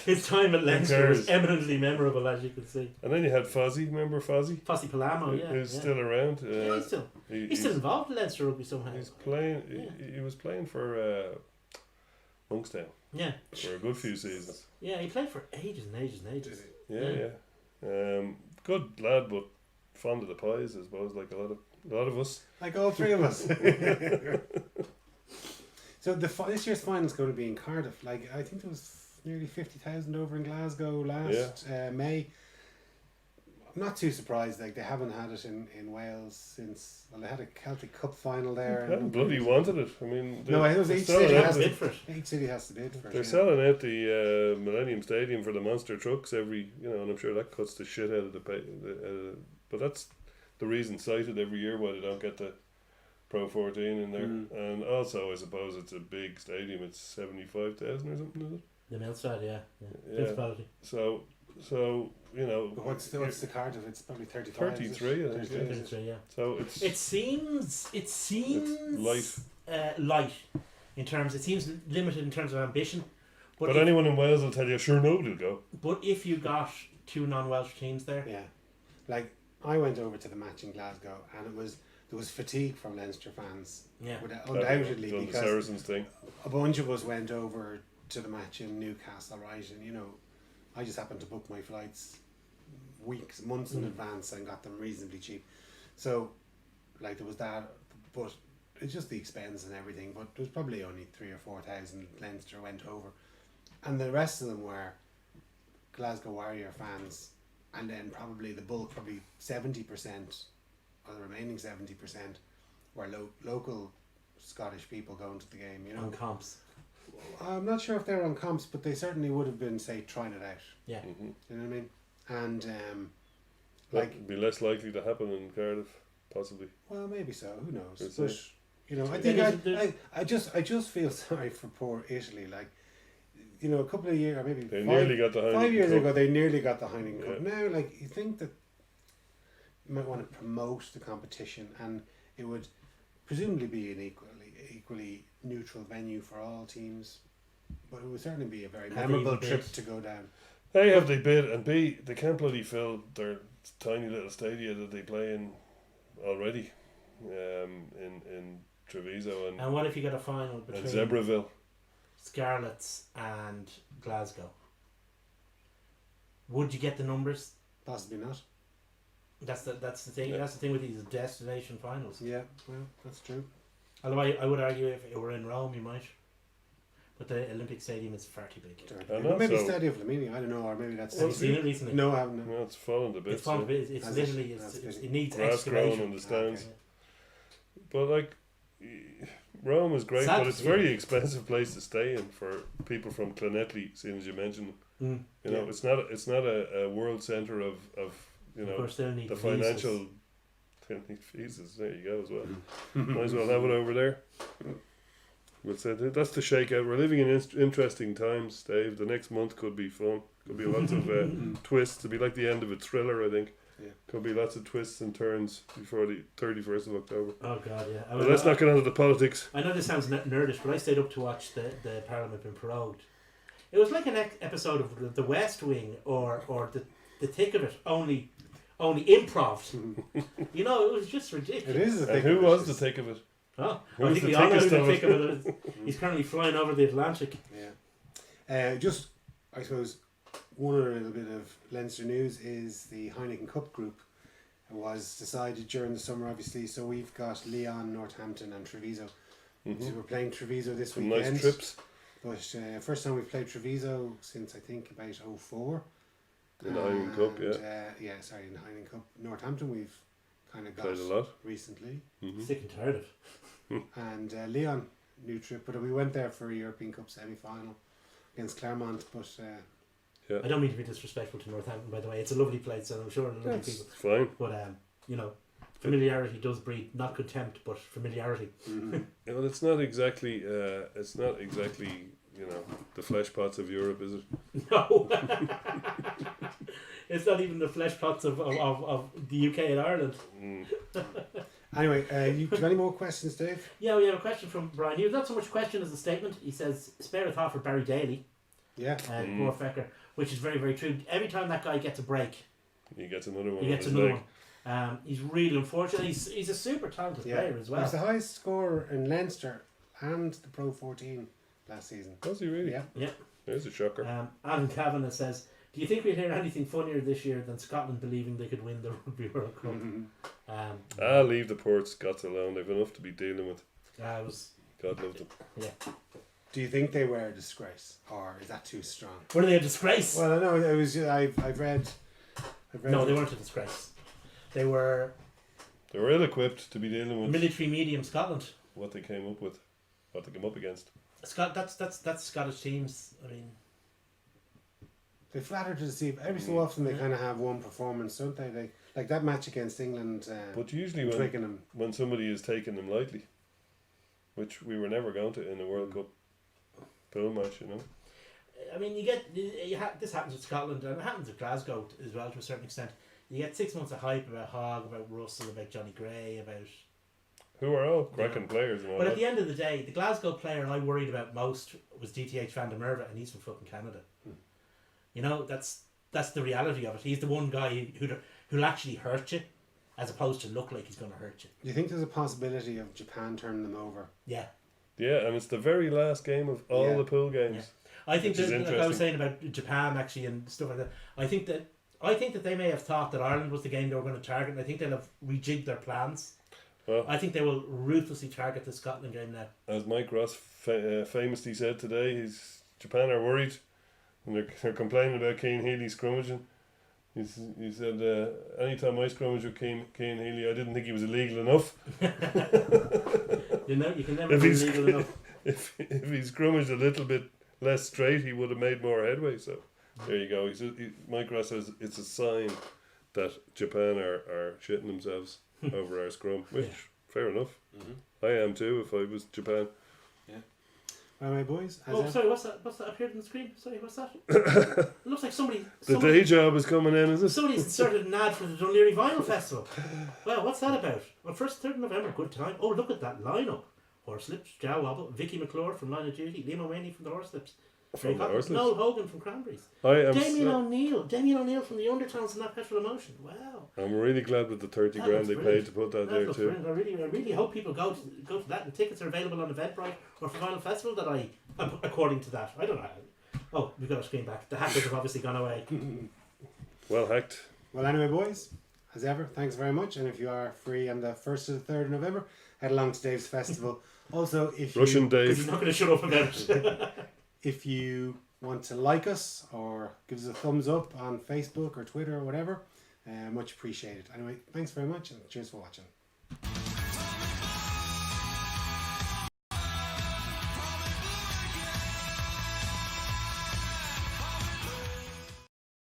His time at Leinster was cares? eminently memorable, as you can see. And then you had Fozzie, remember Fozzie? Fossey Palamo, yeah. Who's yeah. still around. Yeah, he's still He's He's still involved in Leinster rugby somehow. He's playing. Yeah. He was playing for Monkstown Yeah. for a good few seasons. Yeah, he played for ages and ages and ages. Yeah. Good lad, but fond of the pies, I suppose, like a lot of us. Like all three of us. So this year's final is going to be in Cardiff. Like, I think there was nearly 50,000 over in Glasgow last May. I'm not too surprised. Like, they haven't had it in Wales since. Well, they had a Celtic Cup final there. They bloody wanted it. I mean, No, it was they're each selling city out has the- Bid for it. Each city has to bid for it. They're yeah. selling out the Millennium Stadium for the monster trucks every, and I'm sure that cuts the shit out of the pay. But that's the reason cited every year why they don't get the Pro 14 in there. And also, I suppose it's a big stadium. It's 75,000 or something, is it? The Millside, yeah. Yeah. Principality. So But what's the Cardiff? It's probably 35. 33, I think, 33, is it? 33, yeah. So it's It seems light. Light in terms. It seems limited in terms of ambition. But if, anyone in Wales will tell you, sure, nobody will go. But if you got two non-Welsh teams there, Yeah. Like, I went over to the match in Glasgow and there was fatigue from Leinster fans. yeah, Undoubtedly, Done the because Saracens thing. a bunch of us went over to the match in Newcastle, right? And I just happened to book my flights months in advance and got them reasonably cheap. So, like, there was that, but it's just the expense and everything. But there was probably only 3,000 or 4,000 Leinster went over, and the rest of them were Glasgow Warrior fans, and then probably the bulk, probably 70%, or the remaining 70%, were local Scottish people going to the game. on comps. I'm not sure if they're on comps, but they certainly would have been, say, trying it out. Yeah. Mm-hmm. You know what I mean? And Like, it'd be less likely to happen in Cardiff, possibly. well, maybe so. Who knows? We'll But see. I Yeah, think I just feel sorry for poor Italy. Like, a couple of years, or maybe They nearly got the Heineken 5 years Cup. ago, they nearly got the Heineken Cup. Yeah. Now, like, you think that you might want to promote the competition, and it would presumably be an equally neutral venue for all teams, but it would certainly be a very Have they memorable even trip bid? to go down. A, have they bid, and B, they can't bloody fill their tiny little stadia that they play in already, in Treviso And what if you got a final and between Zebreville. Scarlets and Glasgow? Would you get the numbers? Possibly not. That's the thing. Yeah. That's the thing with these destination finals. Yeah, well, that's true. Although I would argue if it were in Rome, you might. But the Olympic Stadium is far too big. I know, Maybe so- Stadio Flaminio, I don't know, or maybe that's. Have you seen it recently? No, I haven't. No, it's fallen to bits. It's fun. yeah. It's Has literally it? That's good. it needs Grass excavation. grown on the stands. Okay. But like, Rome is great, Sad but to it's a see. very expensive place to stay in for people from Clonetly, seeing as you mentioned. Mm. You know, Yeah. it's not a world centre of Of course, they'll need the visas. financial visas. There you go as well. Might as well have it over there. But that's the shakeout. We're living in interesting times, Dave. The next month could be fun. Could be lots of twists. It'll be like the end of a thriller, I think. Yeah. Could be lots of twists and turns before the 31st of October. Oh God, yeah. But let's not get into the politics. I know this sounds nerdish, but I stayed up to watch the Parliament being prorogued. It was like an episode of The West Wing or the thick of it, only improv. You know, it was just ridiculous. It is a And thing. who was the thick of it? Oh, Who I was think the we all know who thickest the of thick it? of it is. He's currently flying over the Atlantic. Yeah. Just, I suppose, one other little bit of Leinster news is the Heineken Cup group was decided during the summer, obviously. So we've got Leon, Northampton, and Treviso. So we're playing Treviso this Some weekend. nice trips. But first time we've played Treviso since I think about 04. In the Heineken Cup, yeah. In the Heineken Cup. Northampton we've kind of got Played a lot. recently. Sick and tired of. And Leon, new trip, but we went there for a European Cup semi-final against Claremont, but I don't mean to be disrespectful to Northampton, by the way. It's a lovely place, and I'm sure they're lovely That's people. fine. But you know, familiarity does breed not contempt, but familiarity. Well, it's not exactly you know, the flesh pots of Europe, is it? No, it's not even the flesh pots of the UK and Ireland. anyway, do you have any more questions, Dave? Yeah, we have a question from Brian Hughes. Not so much a question as a statement. He says, spare a thought for Barry Daly, Yeah. poor fecker, which is very, very true. Every time that guy gets a break, He gets another one. he gets on his another leg. one. He's really unfortunate. He's a super talented player as He was well. the highest scorer in Leinster and the Pro 14 last season. Was he really? Yeah. Yeah. There's a shocker. Alan Kavanagh says, do you think we'll hear anything funnier this year than Scotland believing they could win the Rugby World Cup? Leave the poor Scots alone. They've enough to be dealing with. It was, God love them. yeah. Do you think they were a disgrace, or is that too strong? Were they a disgrace? Well, I know it was. I've read. No, they weren't a disgrace. They were They were ill-equipped to be dealing with military medium Scotland. what they came up with, what they came up against. That's Scottish teams. I mean, They flatter to deceive. Every so often they kind of have one performance, don't they? They like that match against England. But usually Twickenham. when somebody is taking them lightly, which we were never going to in a World Cup pool match, you know. I mean, this happens with Scotland, and it happens with Glasgow as well to a certain extent. You get 6 months of hype about Hogg, about Russell, about Johnny Gray, about. Who are all cracking players and all But at that. the end of the day, the Glasgow player I worried about most was DTH Van der Merwe, and he's from fucking Canada. You know, that's the reality of it. He's the one guy who'll actually hurt you, as opposed to look like he's going to hurt you. Do you think there's a possibility of Japan turning them over? Yeah. Yeah, and it's the very last game of all the pool games. Yeah. I think Which is that, like I was interesting. saying about Japan actually and stuff like that. I think that they may have thought that Ireland was the game they were going to target, and I think they'll have rejigged their plans. Well, I think they will ruthlessly target the Scotland game now. as Mike Ross famously said today, Japan are worried, and they're complaining about Cian Healy scrummaging. He said, anytime I scrummage with Cian Healy, I didn't think he was illegal enough. You know, you can never If be he's- legal enough. If he scrummaged a little bit less straight, he would have made more headway. So there you go. Mike Ross says it's a sign that Japan are shitting themselves over our scrum, which fair enough. I am too if I was Japan. Well, my boys. Oh, sorry, what's that? What's that appeared on the screen? Sorry, what's that? It looks like The day job is coming in, is it? somebody's inserted an ad for the Dunleary Vinyl Festival. Well, what's that about? On 1st, 3rd of November, good time. Oh, look at that lineup. Horselips, Joe Wobble, Vicky McClure from Line of Duty, Liam O'Mahony from the Horselips, From the Horselips? Noel Hogan from Cranberries, I am. Damien O'Neill from the Undertones and That Petrol Emotion. Wow. I'm really glad with the 30 That grand looks they brilliant. paid to put that That there looks too. brilliant. I really hope people go to that, and tickets are available on Eventbrite or for Vinyl Festival. According to that, I don't know. Oh, we've got our screen back. The hackers have obviously gone away. Well hacked. Well, anyway, boys, as ever, thanks very much. And if you are free on the 1st to the 3rd of November, head along to Dave's festival. Also, if Russian you, Dave. He's not going to shut up about it. if you want to like us or give us a thumbs up on Facebook or Twitter or whatever, much appreciated. Anyway, thanks very much and cheers for watching.